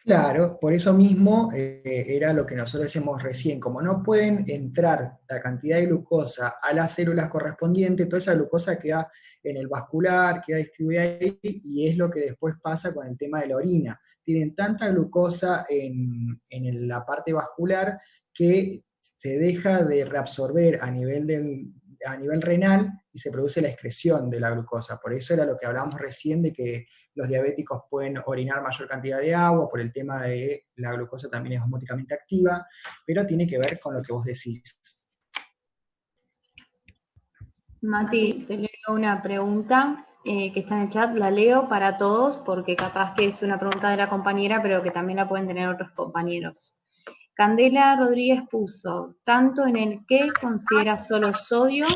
Claro, por eso mismo era lo que nosotros decíamos recién, como no pueden entrar la cantidad de glucosa a las células correspondientes, toda esa glucosa queda en el vascular, queda distribuida ahí, y es lo que después pasa con el tema de la orina. Tienen tanta glucosa en la parte vascular que se deja de reabsorber a nivel renal y se produce la excreción de la glucosa. Por eso era lo que hablábamos recién de que los diabéticos pueden orinar mayor cantidad de agua, por el tema de la glucosa también es osmóticamente activa, pero tiene que ver con lo que vos decís. Mati, te leo una pregunta que está en el chat, la leo para todos porque capaz que es una pregunta de la compañera, pero que también la pueden tener otros compañeros. Candela Rodríguez puso, tanto en el que considera solo sodio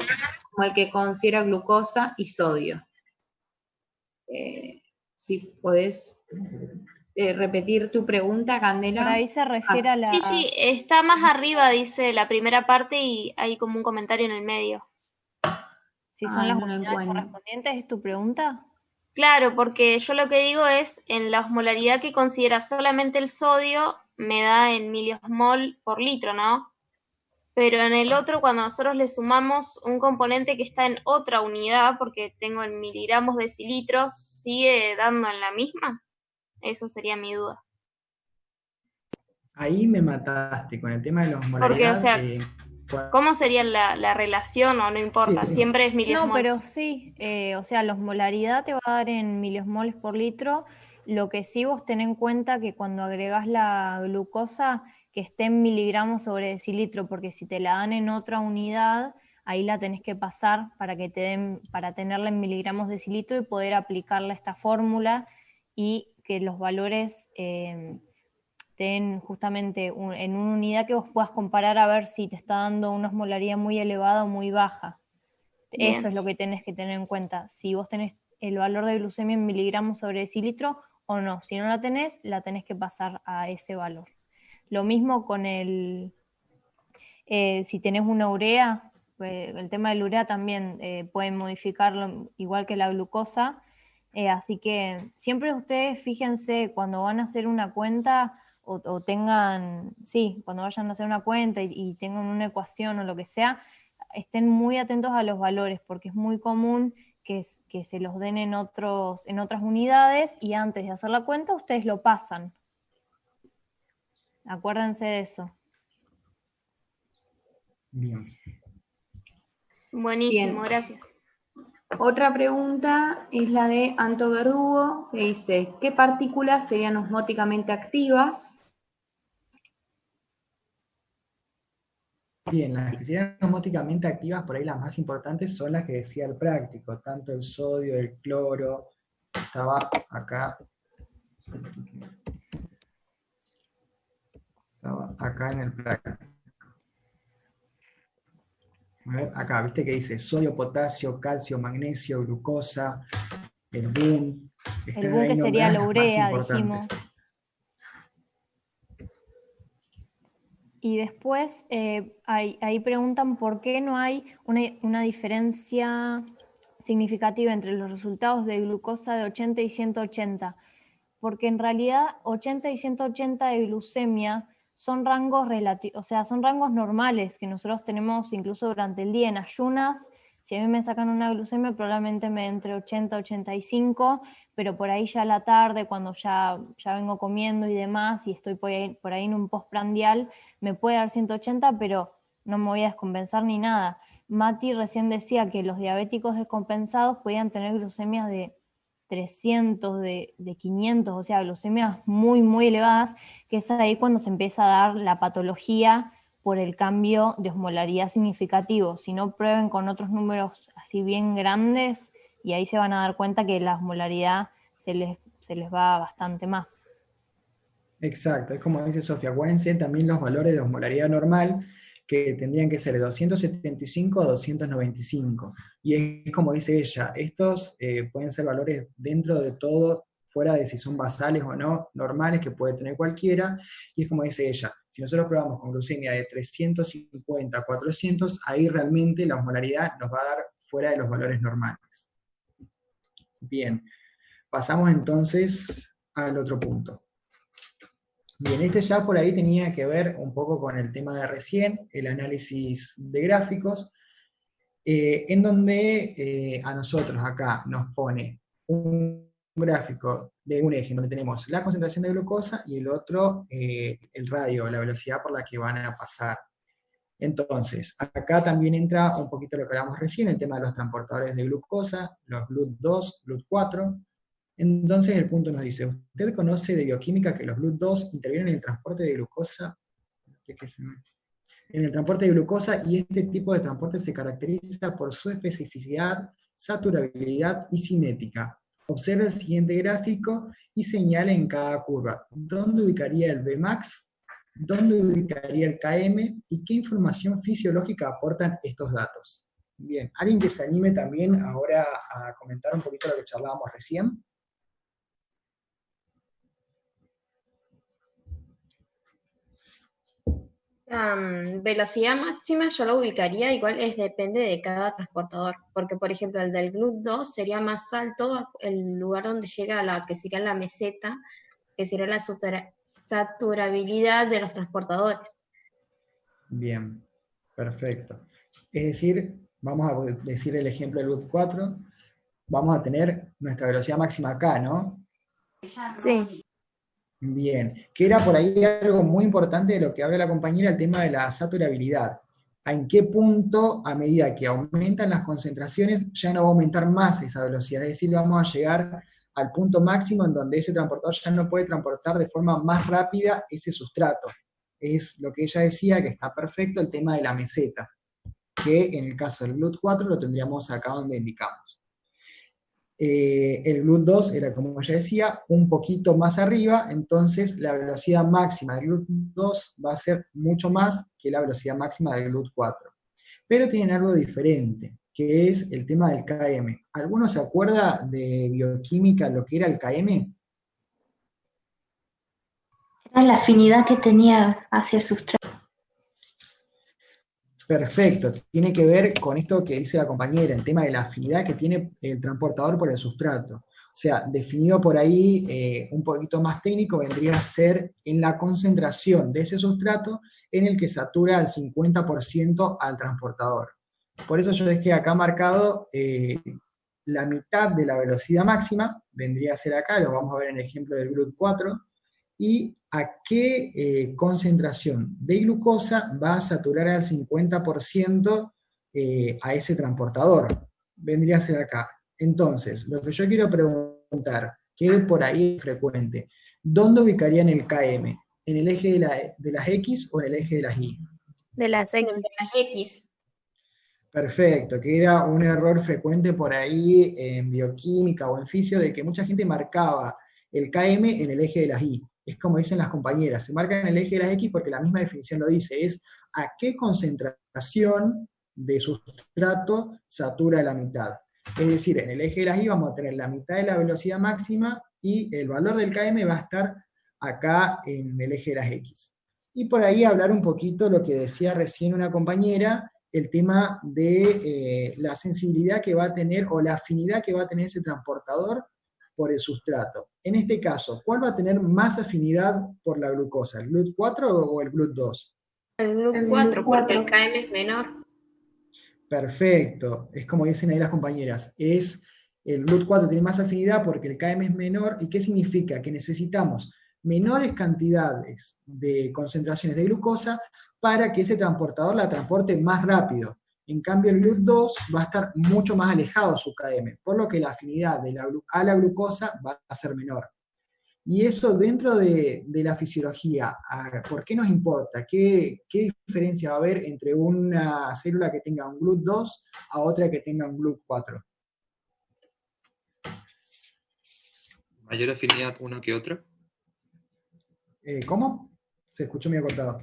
como el que considera glucosa y sodio. Si podés repetir tu pregunta, Candela. Por ahí se refiere a la... Sí, está más arriba, dice la primera parte, y hay como un comentario en el medio. Si son las unidades correspondientes, ¿es tu pregunta? Claro, porque yo lo que digo es, en la osmolaridad que considera solamente el sodio, me da en miliosmol por litro, ¿no? Pero en el otro, cuando nosotros le sumamos un componente que está en otra unidad, porque tengo en miligramos decilitros, ¿sigue dando en la misma? Eso sería mi duda. Ahí me mataste con el tema de la osmolaridad. Porque, o sea, ¿cómo sería la relación o no importa? Sí. Siempre es miliosmol. No, pero sí, o sea, la osmolaridad te va a dar en miliosmoles por litro. Lo que sí vos ten en cuenta que cuando agregás la glucosa, que esté en miligramos sobre decilitro, porque si te la dan en otra unidad, ahí la tenés que pasar para que te den, para tenerla en miligramos decilitro y poder aplicarle esta fórmula y que los valores estén justamente en una unidad que vos puedas comparar a ver si te está dando una osmolaridad muy elevada o muy baja. Bien. Eso es lo que tenés que tener en cuenta, si vos tenés el valor de glucemia en miligramos sobre decilitro o no. Si no la tenés que pasar a ese valor. Lo mismo con si tenés una urea, el tema de la urea también pueden modificarlo igual que la glucosa, así que siempre ustedes fíjense cuando van a hacer una cuenta o tengan, sí, cuando vayan a hacer una cuenta y tengan una ecuación o lo que sea, estén muy atentos a los valores, porque es muy común que se los den en otras unidades y antes de hacer la cuenta ustedes lo pasan. Acuérdense de eso. Bien. Buenísimo, bien. Gracias. Otra pregunta es la de Anto Verdugo, que dice, ¿qué partículas serían osmóticamente activas? Bien, las que serían osmóticamente activas, por ahí las más importantes son las que decía el práctico, tanto el sodio, el cloro, estaba acá. Estaba acá en el práctico. A ver, acá, viste que dice sodio, potasio, calcio, magnesio, glucosa, el boom. El boom que sería la urea, dijimos. Y después ahí preguntan por qué no hay una diferencia significativa entre los resultados de glucosa de 80 y 180. Porque en realidad 80 y 180 de glucemia son rangos relativos, o sea, son rangos normales que nosotros tenemos incluso durante el día en ayunas. Si a mí me sacan una glucemia, probablemente me entre 80 y 85, pero por ahí ya a la tarde, cuando ya vengo comiendo y demás, y estoy por ahí en un postprandial, me puede dar 180, pero no me voy a descompensar ni nada. Mati recién decía que los diabéticos descompensados podían tener glucemias de 300, de 500, o sea, glucemias muy, muy elevadas, que es ahí cuando se empieza a dar la patología por el cambio de osmolaridad significativo. Si no, prueben con otros números así bien grandes y ahí se van a dar cuenta que la osmolaridad se les va bastante más. Exacto, es como dice Sofía, acuérdense también los valores de osmolaridad normal, que tendrían que ser de 275 a 295. Y es como dice ella, estos pueden ser valores dentro de todo, fuera de si son basales o no, normales, que puede tener cualquiera, y es como dice ella, si nosotros probamos con glucemia de 350 a 400, ahí realmente la osmolaridad nos va a dar fuera de los valores normales. Bien, pasamos entonces al otro punto. Bien, este ya por ahí tenía que ver un poco con el tema de recién, el análisis de gráficos, en donde a nosotros acá nos pone un gráfico de un eje donde tenemos la concentración de glucosa y el otro el radio, la velocidad por la que van a pasar. Entonces, acá también entra un poquito lo que hablamos recién, el tema de los transportadores de glucosa, los GLUT2, GLUT4. Entonces el punto nos dice, ¿usted conoce de bioquímica que los GLUT2 intervienen en el transporte de glucosa? En el transporte de glucosa, y este tipo de transporte se caracteriza por su especificidad, saturabilidad y cinética. Observe el siguiente gráfico y señale en cada curva dónde ubicaría el Vmax, dónde ubicaría el Km y qué información fisiológica aportan estos datos. Bien, ¿alguien que se anime también ahora a comentar un poquito lo que charlábamos recién? Velocidad máxima yo lo ubicaría, igual depende de cada transportador, porque por ejemplo el del GLUT2 sería más alto el lugar donde llega a la que sería la meseta, que sería la saturabilidad de los transportadores. Bien, perfecto. Es decir, vamos a decir el ejemplo del GLUT4, vamos a tener nuestra velocidad máxima acá, ¿no? Sí. Bien, que era por ahí algo muy importante de lo que habla la compañera, el tema de la saturabilidad. ¿En qué punto, a medida que aumentan las concentraciones, ya no va a aumentar más esa velocidad? Es decir, vamos a llegar al punto máximo en donde ese transportador ya no puede transportar de forma más rápida ese sustrato. Es lo que ella decía, que está perfecto el tema de la meseta, que en el caso del GLUT4 lo tendríamos acá donde indicamos. El GLUT2 era, como ya decía, un poquito más arriba, entonces la velocidad máxima del GLUT2 va a ser mucho más que la velocidad máxima del GLUT4. Pero tienen algo diferente, que es el tema del Km. ¿Alguno se acuerda de bioquímica lo que era el Km? Era la afinidad que tenía hacia el sustrato. Perfecto, tiene que ver con esto que dice la compañera, el tema de la afinidad que tiene el transportador por el sustrato. O sea, definido por ahí un poquito más técnico, vendría a ser en la concentración de ese sustrato en el que satura al 50% al transportador. Por eso yo dejé acá marcado la mitad de la velocidad máxima, vendría a ser acá, lo vamos a ver en el ejemplo del GLUT4, y a qué concentración de glucosa va a saturar al 50% a ese transportador. Vendría a ser acá. Entonces, lo que yo quiero preguntar, que por ahí es frecuente, ¿dónde ubicarían el Km? ¿En el eje de las X o en el eje de las Y? De las X. De las X. Perfecto, que era un error frecuente por ahí en bioquímica o en fisio, de que mucha gente marcaba el Km en el eje de las Y. Es como dicen las compañeras, se marca en el eje de las X porque la misma definición lo dice, es a qué concentración de sustrato satura la mitad. Es decir, en el eje de las Y vamos a tener la mitad de la velocidad máxima y el valor del Km va a estar acá en el eje de las X. Y por ahí hablar un poquito lo que decía recién una compañera, el tema de la sensibilidad que va a tener o la afinidad que va a tener ese transportador por el sustrato. En este caso, ¿cuál va a tener más afinidad por la glucosa? ¿El GLUT4 o el GLUT2? El GLUT4, porque el Km es menor. Perfecto, es como dicen ahí las compañeras, el GLUT4 tiene más afinidad porque el Km es menor, ¿y qué significa? Que necesitamos menores cantidades de concentraciones de glucosa para que ese transportador la transporte más rápido. En cambio, el GLUT2 va a estar mucho más alejado de su Km, por lo que la afinidad a la glucosa va a ser menor. Y eso dentro de la fisiología, ¿por qué nos importa? ¿Qué diferencia va a haber entre una célula que tenga un GLUT2 a otra que tenga un GLUT4? ¿Mayor afinidad una que otra? ¿Cómo? Se escuchó medio cortado.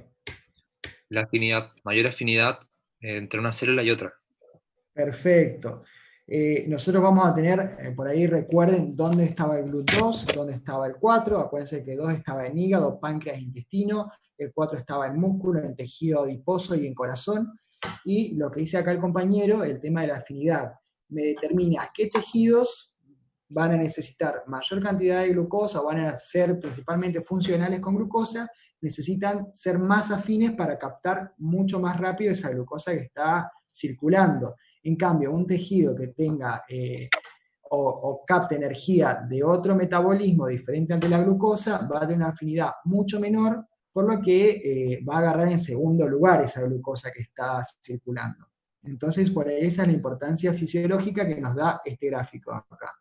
La afinidad, mayor afinidad entre una célula y otra. Perfecto. Nosotros vamos a tener, por ahí recuerden dónde estaba el GLUT2, dónde estaba el 4, acuérdense que 2 estaba en hígado, páncreas, intestino, el 4 estaba en músculo, en tejido adiposo y en corazón, y lo que dice acá el compañero, el tema de la afinidad, me determina qué tejidos van a necesitar mayor cantidad de glucosa, o van a ser principalmente funcionales con glucosa, necesitan ser más afines para captar mucho más rápido esa glucosa que está circulando. En cambio, un tejido que tenga o capte energía de otro metabolismo diferente ante la glucosa, va a tener una afinidad mucho menor, por lo que va a agarrar en segundo lugar esa glucosa que está circulando. Entonces, por ahí esa es la importancia fisiológica que nos da este gráfico acá.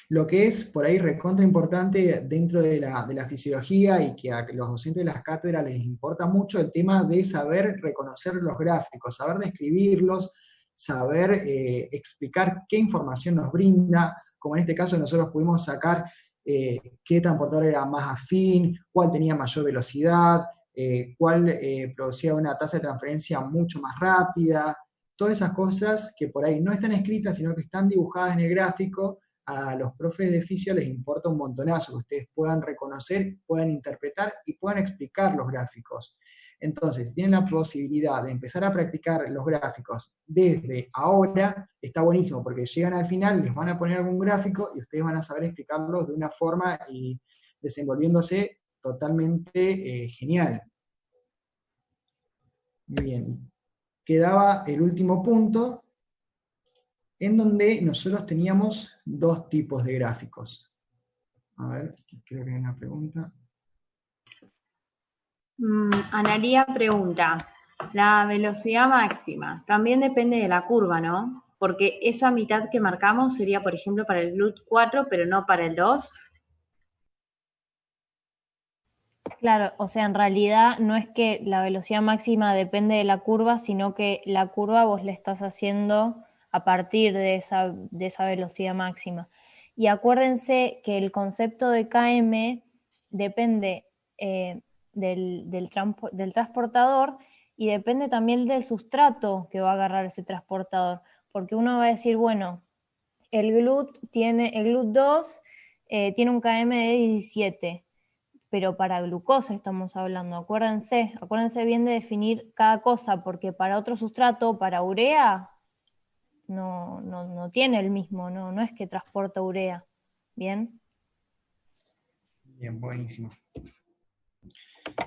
Lo que es por ahí recontra importante dentro de la fisiología, y que a los docentes de las cátedras les importa mucho, el tema de saber reconocer los gráficos, saber describirlos, saber explicar qué información nos brinda, como en este caso nosotros pudimos sacar qué transportador era más afín, cuál tenía mayor velocidad, cuál producía una tasa de transferencia mucho más rápida, todas esas cosas que por ahí no están escritas, sino que están dibujadas en el gráfico. A los profes de fisio les importa un montonazo que ustedes puedan reconocer, puedan interpretar y puedan explicar los gráficos. Entonces, tienen la posibilidad de empezar a practicar los gráficos desde ahora, está buenísimo, porque llegan al final, les van a poner algún gráfico y ustedes van a saber explicarlos de una forma y desenvolviéndose totalmente genial. Bien, quedaba el último punto, en donde nosotros teníamos dos tipos de gráficos. A ver, creo que hay una pregunta. Analía pregunta, la velocidad máxima también depende de la curva, ¿no? Porque esa mitad que marcamos sería, por ejemplo, para el GLUT 4, pero no para el 2. Claro, o sea, en realidad no es que la velocidad máxima depende de la curva, sino que la curva vos la estás haciendo a partir de esa velocidad máxima. Y acuérdense que el concepto de KM depende del transportador, y depende también del sustrato que va a agarrar ese transportador, porque uno va a decir, bueno, el GLUT 2 tiene un KM de 17, pero para glucosa estamos hablando, acuérdense bien de definir cada cosa, porque para otro sustrato, para urea, no tiene el mismo, no es que transporta urea. ¿Bien? Bien, buenísimo.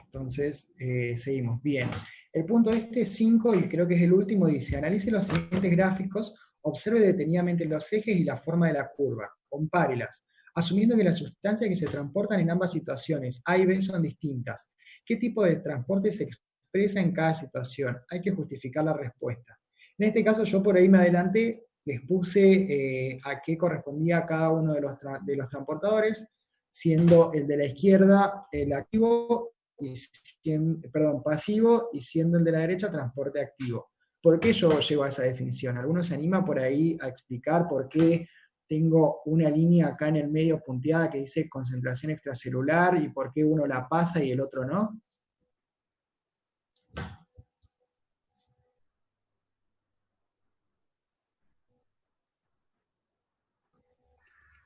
Entonces, seguimos. Bien. El punto 5, y creo que es el último, dice, analice los siguientes gráficos, observe detenidamente los ejes y la forma de la curva, compárelas, asumiendo que las sustancias que se transportan en ambas situaciones, A y B, son distintas. ¿Qué tipo de transporte se expresa en cada situación? Hay que justificar la respuesta. En este caso yo por ahí me adelanté, les puse a qué correspondía cada uno de los transportadores, siendo el de la izquierda el activo, pasivo, y siendo el de la derecha transporte activo. ¿Por qué yo llego a esa definición? ¿Alguno se anima por ahí a explicar por qué tengo una línea acá en el medio punteada que dice concentración extracelular y por qué uno la pasa y el otro no?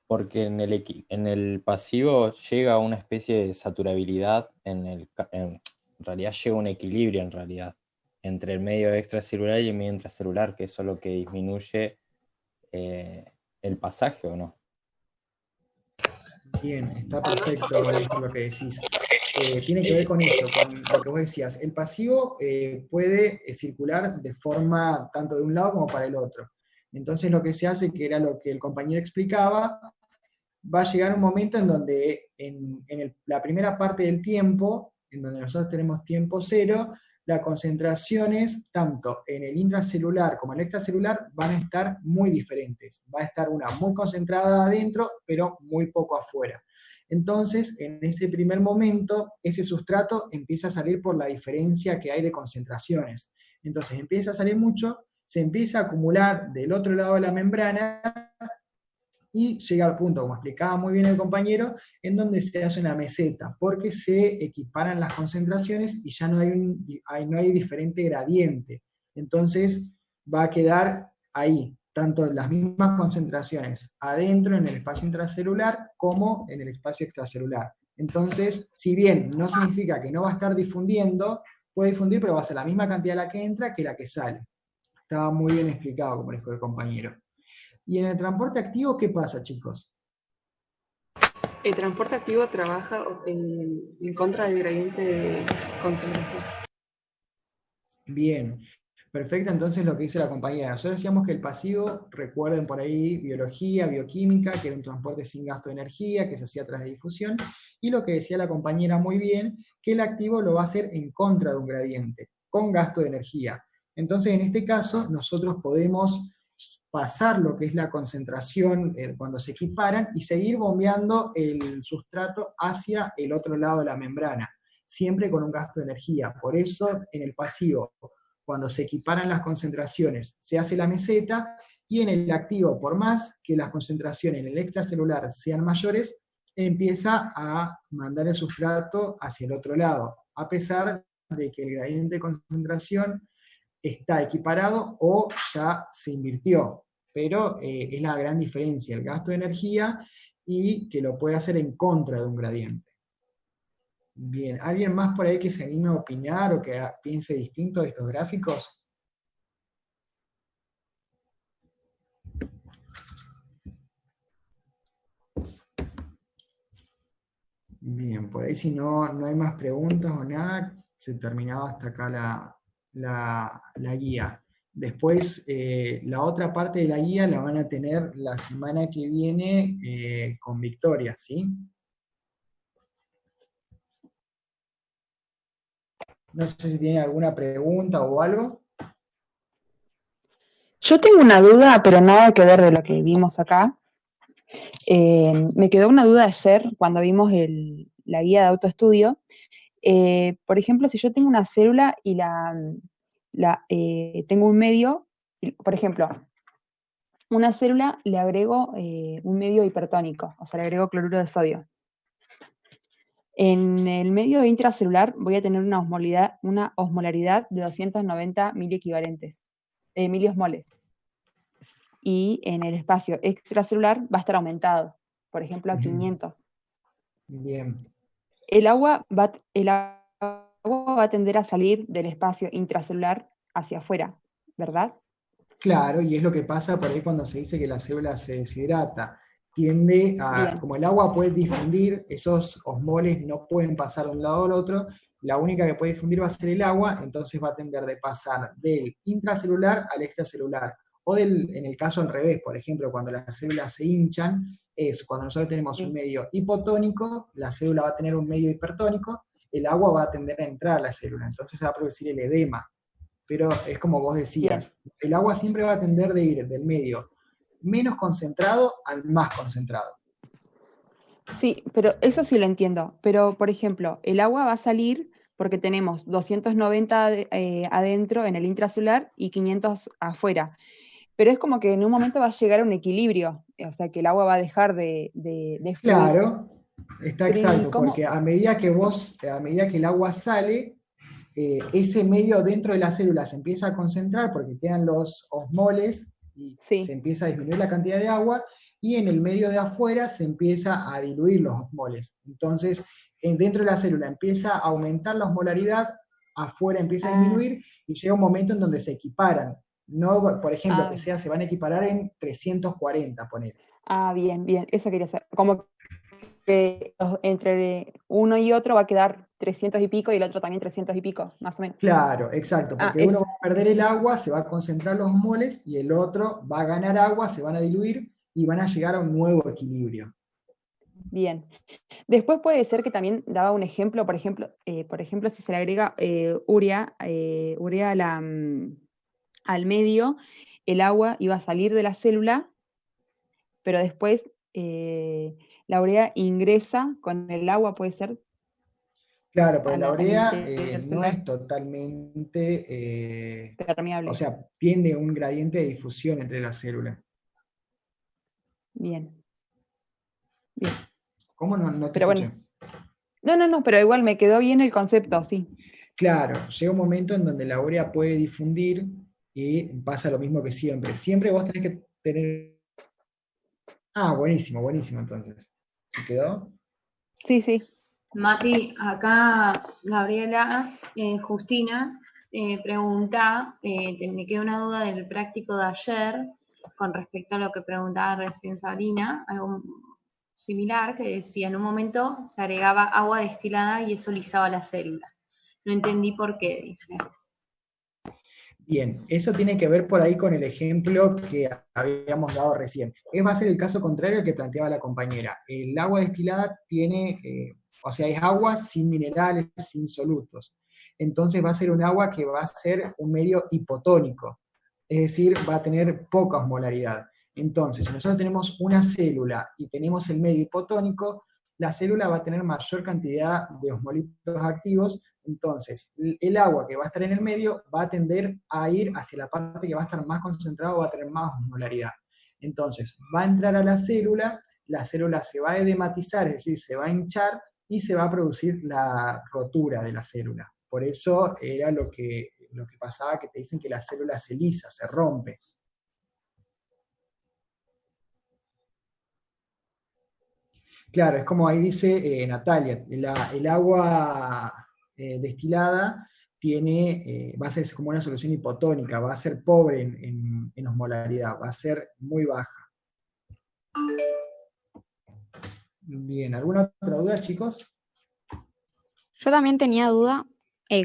Porque en el pasivo llega a una especie de saturabilidad, en realidad llega a un equilibrio en realidad, entre el medio extracelular y el medio intracelular, que eso es lo que disminuye el pasaje, ¿o no? Bien, está perfecto lo que decís. Tiene que ver con eso, con lo que vos decías. El pasivo puede circular de forma tanto de un lado como para el otro. Entonces lo que se hace, que era lo que el compañero explicaba, va a llegar un momento en donde la primera parte del tiempo, en donde nosotros tenemos tiempo cero, las concentraciones, tanto en el intracelular como en el extracelular, van a estar muy diferentes. Va a estar una muy concentrada adentro, pero muy poco afuera. Entonces, en ese primer momento, ese sustrato empieza a salir por la diferencia que hay de concentraciones. Entonces, empieza a salir mucho, se empieza a acumular del otro lado de la membrana, y llega al punto, como explicaba muy bien el compañero, en donde se hace una meseta, porque se equiparan las concentraciones y ya no hay diferente gradiente. Entonces va a quedar ahí, tanto las mismas concentraciones adentro en el espacio intracelular como en el espacio extracelular. Entonces, si bien no significa que no va a estar difundiendo, puede difundir, pero va a ser la misma cantidad la que entra que la que sale. Estaba muy bien explicado, como dijo el compañero. Y en el transporte activo, ¿qué pasa, chicos? El transporte activo trabaja en contra del gradiente de concentración. Bien, perfecto, entonces lo que dice la compañera. Nosotros decíamos que el pasivo, recuerden por ahí, biología, bioquímica, que era un transporte sin gasto de energía, que se hacía a través de difusión, y lo que decía la compañera muy bien, que el activo lo va a hacer en contra de un gradiente, con gasto de energía. Entonces, en este caso, nosotros podemos pasar lo que es la concentración cuando se equiparan y seguir bombeando el sustrato hacia el otro lado de la membrana, siempre con un gasto de energía. Por eso, en el pasivo, cuando se equiparan las concentraciones, se hace la meseta, y en el activo, por más que las concentraciones en el extracelular sean mayores, empieza a mandar el sustrato hacia el otro lado, a pesar de que el gradiente de concentración está equiparado o ya se invirtió, pero es la gran diferencia, el gasto de energía y que lo puede hacer en contra de un gradiente. Bien, ¿alguien más por ahí que se anime a opinar o que piense distinto de estos gráficos? Bien, por ahí si no hay más preguntas o nada, se terminaba hasta acá la guía. Después, la otra parte de la guía la van a tener la semana que viene con Victoria, ¿sí? No sé si tienen alguna pregunta o algo. Yo tengo una duda, pero nada que ver de lo que vimos acá. Me quedó una duda ayer cuando vimos la guía de autoestudio. Por ejemplo, si yo tengo una célula y tengo un medio, por ejemplo, una célula le agrego un medio hipertónico, o sea, le agrego cloruro de sodio. En el medio intracelular voy a tener una osmolaridad de 290 miliosmoles. Y en el espacio extracelular va a estar aumentado, por ejemplo, a 500. Bien. El agua va a tender a salir del espacio intracelular hacia afuera, ¿verdad? Claro, y es lo que pasa por ahí cuando se dice que la célula se deshidrata. Tiende a, Bien. como el agua puede difundir, esos osmoles no pueden pasar de un lado al otro, la única que puede difundir va a ser el agua, entonces va a tender de pasar del intracelular al extracelular. O en el caso al revés, por ejemplo, cuando las células se hinchan, es cuando nosotros tenemos un medio hipotónico, la célula va a tener un medio hipertónico, el agua va a tender a entrar a la célula, entonces se va a producir el edema. Pero es como vos decías, el agua siempre va a tender de ir del medio menos concentrado al más concentrado. Sí, pero eso sí lo entiendo. Pero, por ejemplo, el agua va a salir porque tenemos 290 adentro en el intracelular y 500 afuera. Pero es como que en un momento va a llegar a un equilibrio, o sea que el agua va a dejar de fluir. Claro, está exacto, porque a medida que el agua sale, ese medio dentro de la célula se empieza a concentrar porque quedan los osmoles y se empieza a disminuir la cantidad de agua, y en el medio de afuera se empieza a diluir los osmoles. Entonces, dentro de la célula empieza a aumentar la osmolaridad, afuera empieza a disminuir, y llega un momento en donde se equiparan. No, por ejemplo, que se van a equiparar en 340, poner. Ah, bien, eso quería saber. Como que entre uno y otro va a quedar 300 y pico y el otro también 300 y pico, más o menos. Claro, exacto, porque uno va a perder el agua, se va a concentrar los osmoles, y el otro va a ganar agua, se van a diluir y van a llegar a un nuevo equilibrio. Bien. Después puede ser que también daba un ejemplo, por ejemplo, si se le agrega urea al medio, el agua iba a salir de la célula, pero después la urea ingresa con el agua, ¿puede ser? Claro, pero la urea no es totalmente permeable. O sea, tiende un gradiente de difusión entre las células. Bien. ¿Cómo no te pero escuché? Bueno. No, pero igual me quedó bien el concepto, sí. Claro, llega un momento en donde la urea puede difundir y pasa lo mismo que siempre. Siempre vos tenés que tener... Ah, buenísimo entonces. ¿Se quedó? Sí. Mati, acá Gabriela Justina pregunta, me quedó una duda del práctico de ayer, con respecto a lo que preguntaba recién Sabrina, algo similar, que decía, en un momento se agregaba agua destilada y eso lisaba la célula. No entendí por qué, dice. Bien, eso tiene que ver por ahí con el ejemplo que habíamos dado recién. Va a ser el caso contrario al que planteaba la compañera. El agua destilada tiene, o sea, es agua sin minerales, sin solutos. Entonces va a ser un agua que va a ser un medio hipotónico, es decir, va a tener poca osmolaridad. Entonces, si nosotros tenemos una célula y tenemos el medio hipotónico, la célula va a tener mayor cantidad de osmolitos activos. Entonces, el agua que va a estar en el medio va a tender a ir hacia la parte que va a estar más concentrada, va a tener más osmolaridad. Entonces, va a entrar a la célula se va a edematizar, es decir, se va a hinchar y se va a producir la rotura de la célula. Por eso era lo que pasaba, que te dicen que la célula se lisa, se rompe. Claro, es como ahí dice Natalia, el agua destilada va a ser como una solución hipotónica, va a ser pobre en osmolaridad, va a ser muy baja. Bien, ¿alguna otra duda, chicos? Yo también tenía duda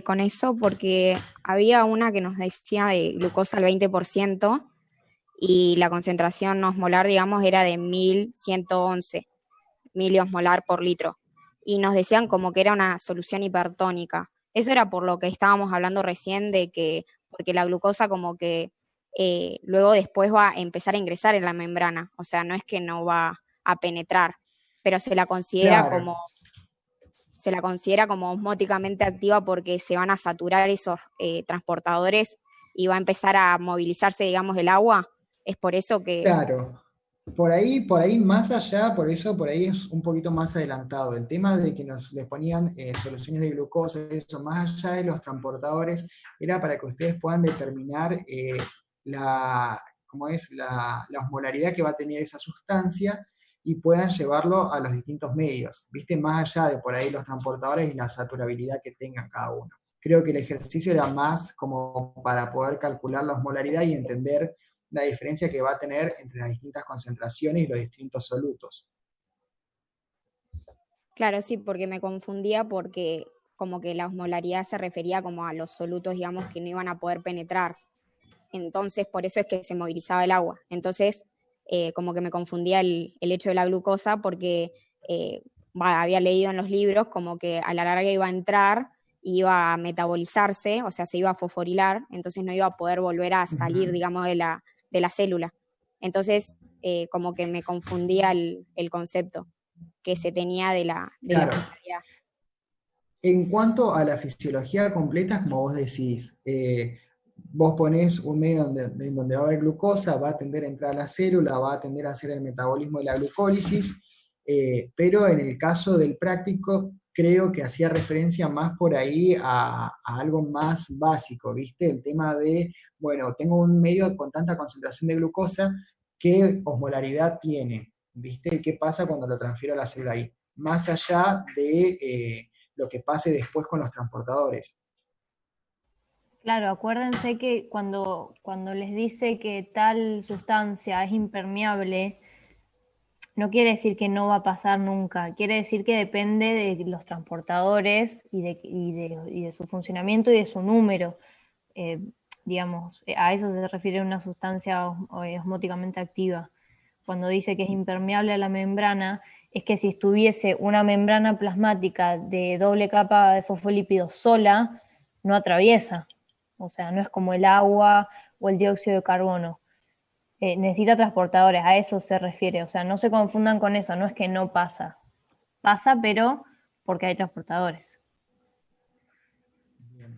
con eso porque había una que nos decía de glucosa al 20% y la concentración osmolar, digamos, era de 1111 miliosmolar por litro. Y nos decían como que era una solución hipertónica. Eso era por lo que estábamos hablando recién de que, porque la glucosa como que luego después va a empezar a ingresar en la membrana, o sea, no es que no va a penetrar, pero se la considera como osmóticamente activa porque se van a saturar esos transportadores y va a empezar a movilizarse, digamos, el agua. Es por eso que... Claro. Por ahí más allá, por ahí es un poquito más adelantado. El tema de que les ponían soluciones de glucosa, eso, más allá de los transportadores, era para que ustedes puedan determinar la osmolaridad que va a tener esa sustancia y puedan llevarlo a los distintos medios, ¿viste? Más allá de por ahí los transportadores y la saturabilidad que tengan cada uno. Creo que el ejercicio era más como para poder calcular la osmolaridad y entender la diferencia que va a tener entre las distintas concentraciones y los distintos solutos. Claro, sí, porque me confundía porque como que la osmolaridad se refería como a los solutos, digamos, que no iban a poder penetrar. Entonces, por eso es que se movilizaba el agua. Entonces, como que me confundía el hecho de la glucosa porque había leído en los libros como que a la larga iba a entrar, iba a metabolizarse, o sea, se iba a fosforilar, entonces no iba a poder volver a salir, digamos, de la célula. Entonces, como que me confundía el concepto que se tenía de la osmolaridad. En cuanto a la fisiología completa, como vos decís, vos ponés un medio donde va a haber glucosa, va a tender a entrar a la célula, va a tender a hacer el metabolismo de la glucólisis, pero en el caso del práctico, creo que hacía referencia más por ahí a algo más básico, ¿viste? El tema de, bueno, tengo un medio con tanta concentración de glucosa, ¿qué osmolaridad tiene? ¿Viste? ¿Qué pasa cuando lo transfiero a la célula ahí? Más allá de lo que pase después con los transportadores. Claro, acuérdense que cuando les dice que tal sustancia es impermeable, no quiere decir que no va a pasar nunca, quiere decir que depende de los transportadores y de su funcionamiento y de su número. Digamos, a eso se refiere una sustancia osmóticamente activa. Cuando dice que es impermeable a la membrana, es que si estuviese una membrana plasmática de doble capa de fosfolípidos sola, no atraviesa. O sea, no es como el agua o el dióxido de carbono. Necesita transportadores, a eso se refiere. O sea, no se confundan con eso, no es que no pasa. Pasa, pero porque hay transportadores. Bien.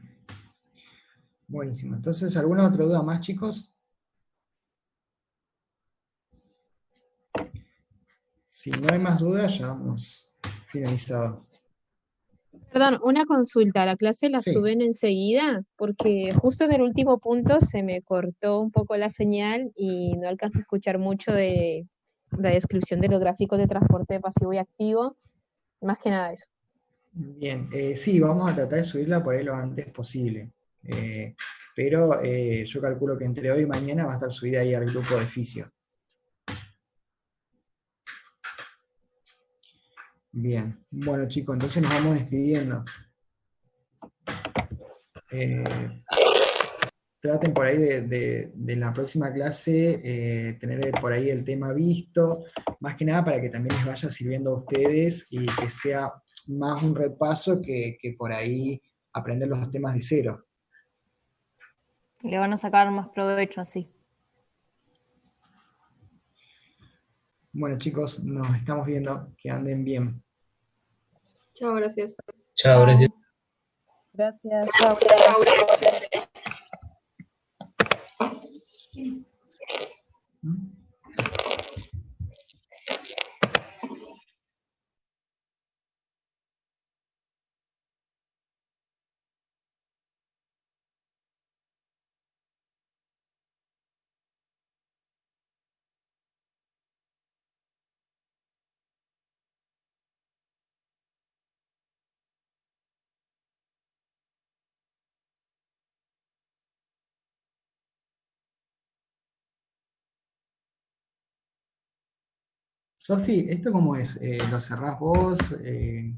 Buenísimo. Entonces, ¿alguna otra duda más, chicos? Si no hay más dudas, ya hemos finalizado. Perdón, una consulta, ¿la clase la Sí. suben enseguida? Porque justo en el último punto se me cortó un poco la señal y no alcanzo a escuchar mucho de la descripción de los gráficos de transporte pasivo y activo, más que nada eso. Bien, sí, vamos a tratar de subirla por ahí lo antes posible. pero yo calculo que entre hoy y mañana va a estar subida ahí al grupo de fisio. Bien, bueno chicos, entonces nos vamos despidiendo. Traten por ahí de la próxima clase tener por ahí el tema visto, más que nada para que también les vaya sirviendo a ustedes y que sea más un repaso que por ahí aprender los temas de cero. Le van a sacar más provecho así. Bueno chicos, nos estamos viendo, que anden bien. Chao, gracias. Chao, gracias. Gracias. Chao. Sofi, ¿esto cómo es? ¿Lo cerrás vos?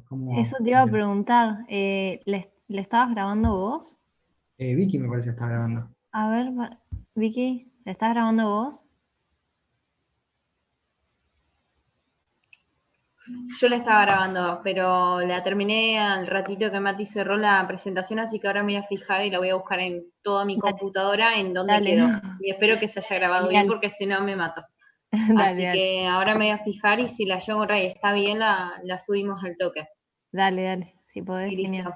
¿Cómo? Eso te iba a preguntar. ¿Le estabas grabando vos? Vicky me parece que está grabando. A ver, Vicky, ¿le estás grabando vos? Yo la estaba grabando, pero la terminé al ratito que Mati cerró la presentación, así que ahora me voy a fijar y la voy a buscar en toda mi computadora en donde Dale. quedó. Y espero que se haya grabado bien, porque si no me mato. Así que ahora me voy a fijar y si la llego y está bien, la subimos al toque. Dale, si podés, Y listo. genial.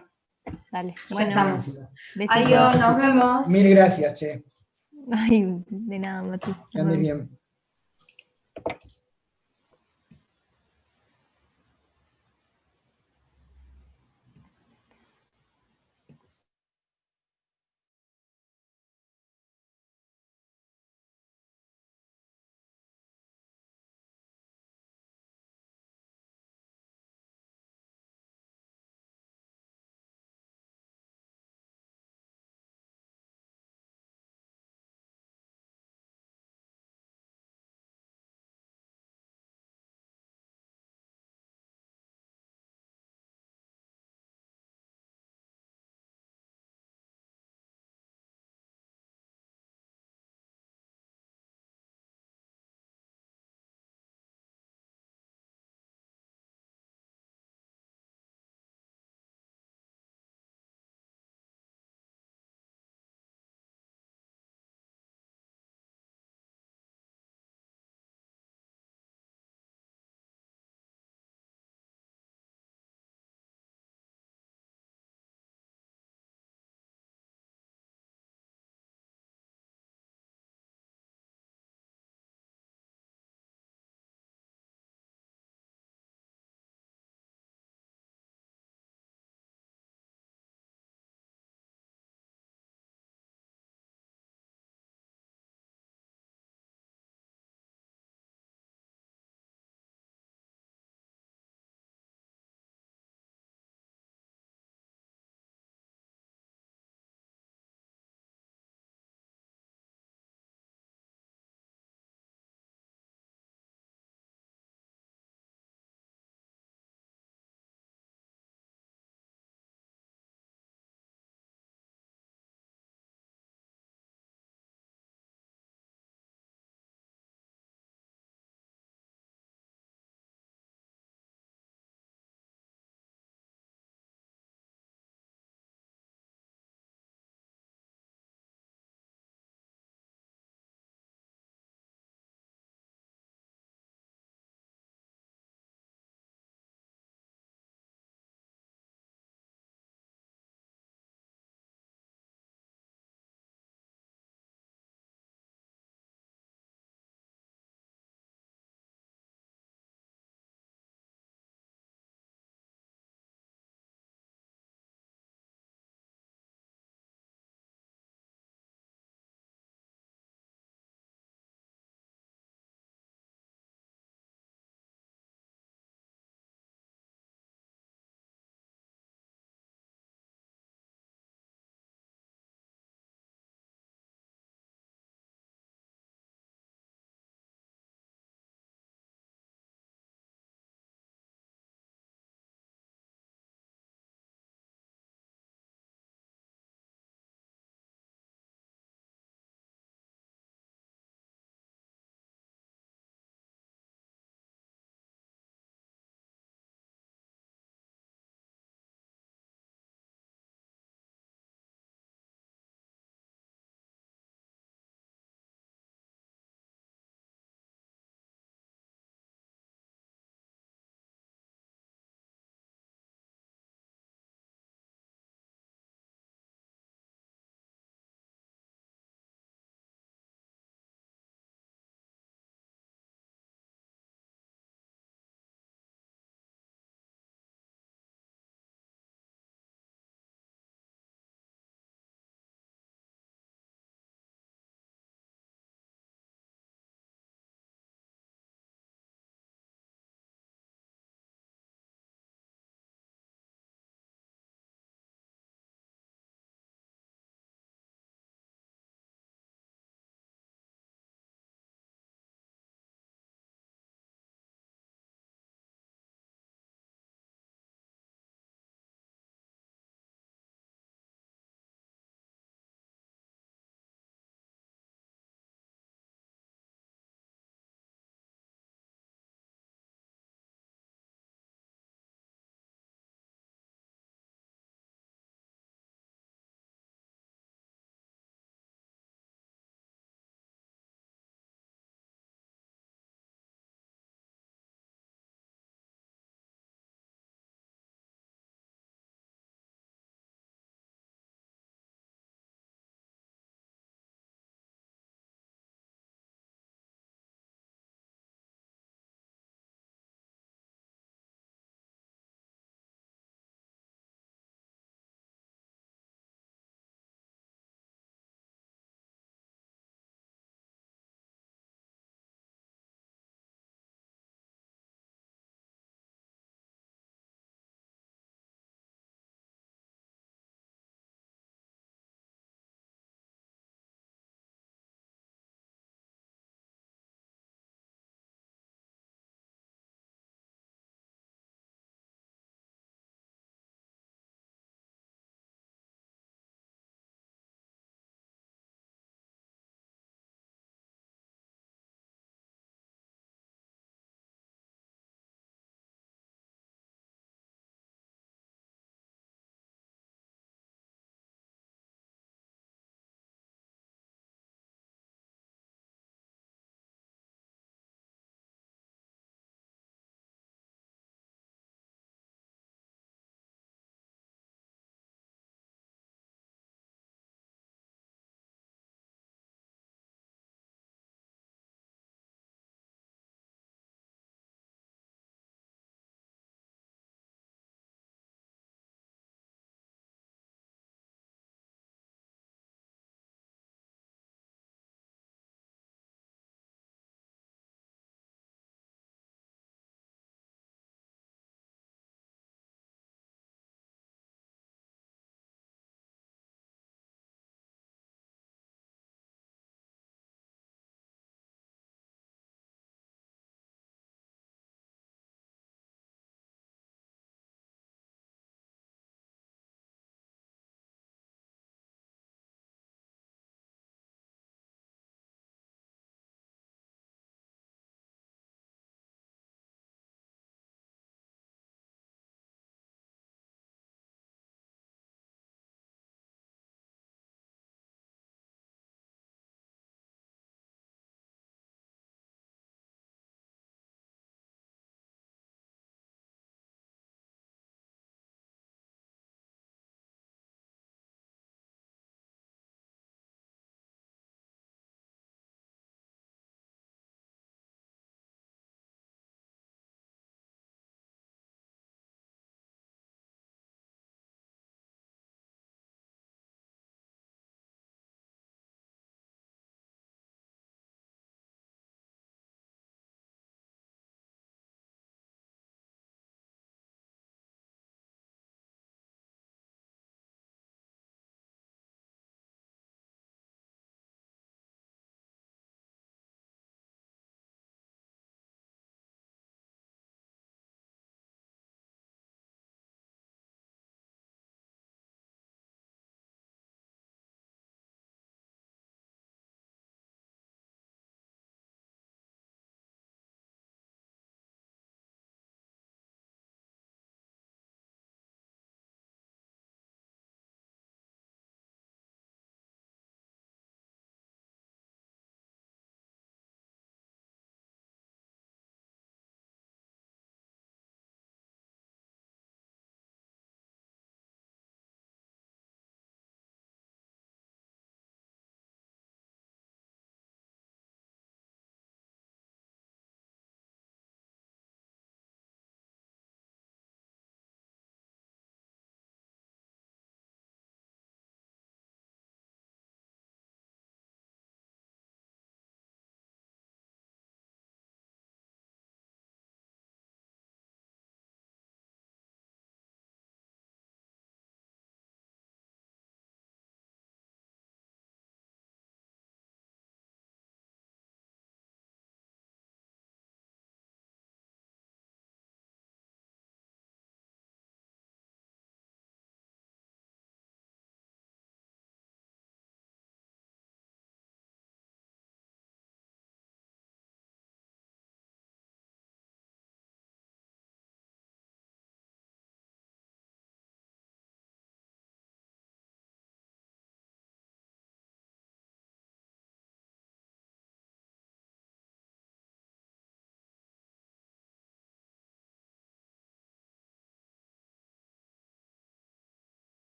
Dale, Ya bueno. estamos. Besitos. Adiós, nos vemos. Mil gracias, che. Ay, de nada, Mati. Que andes bien.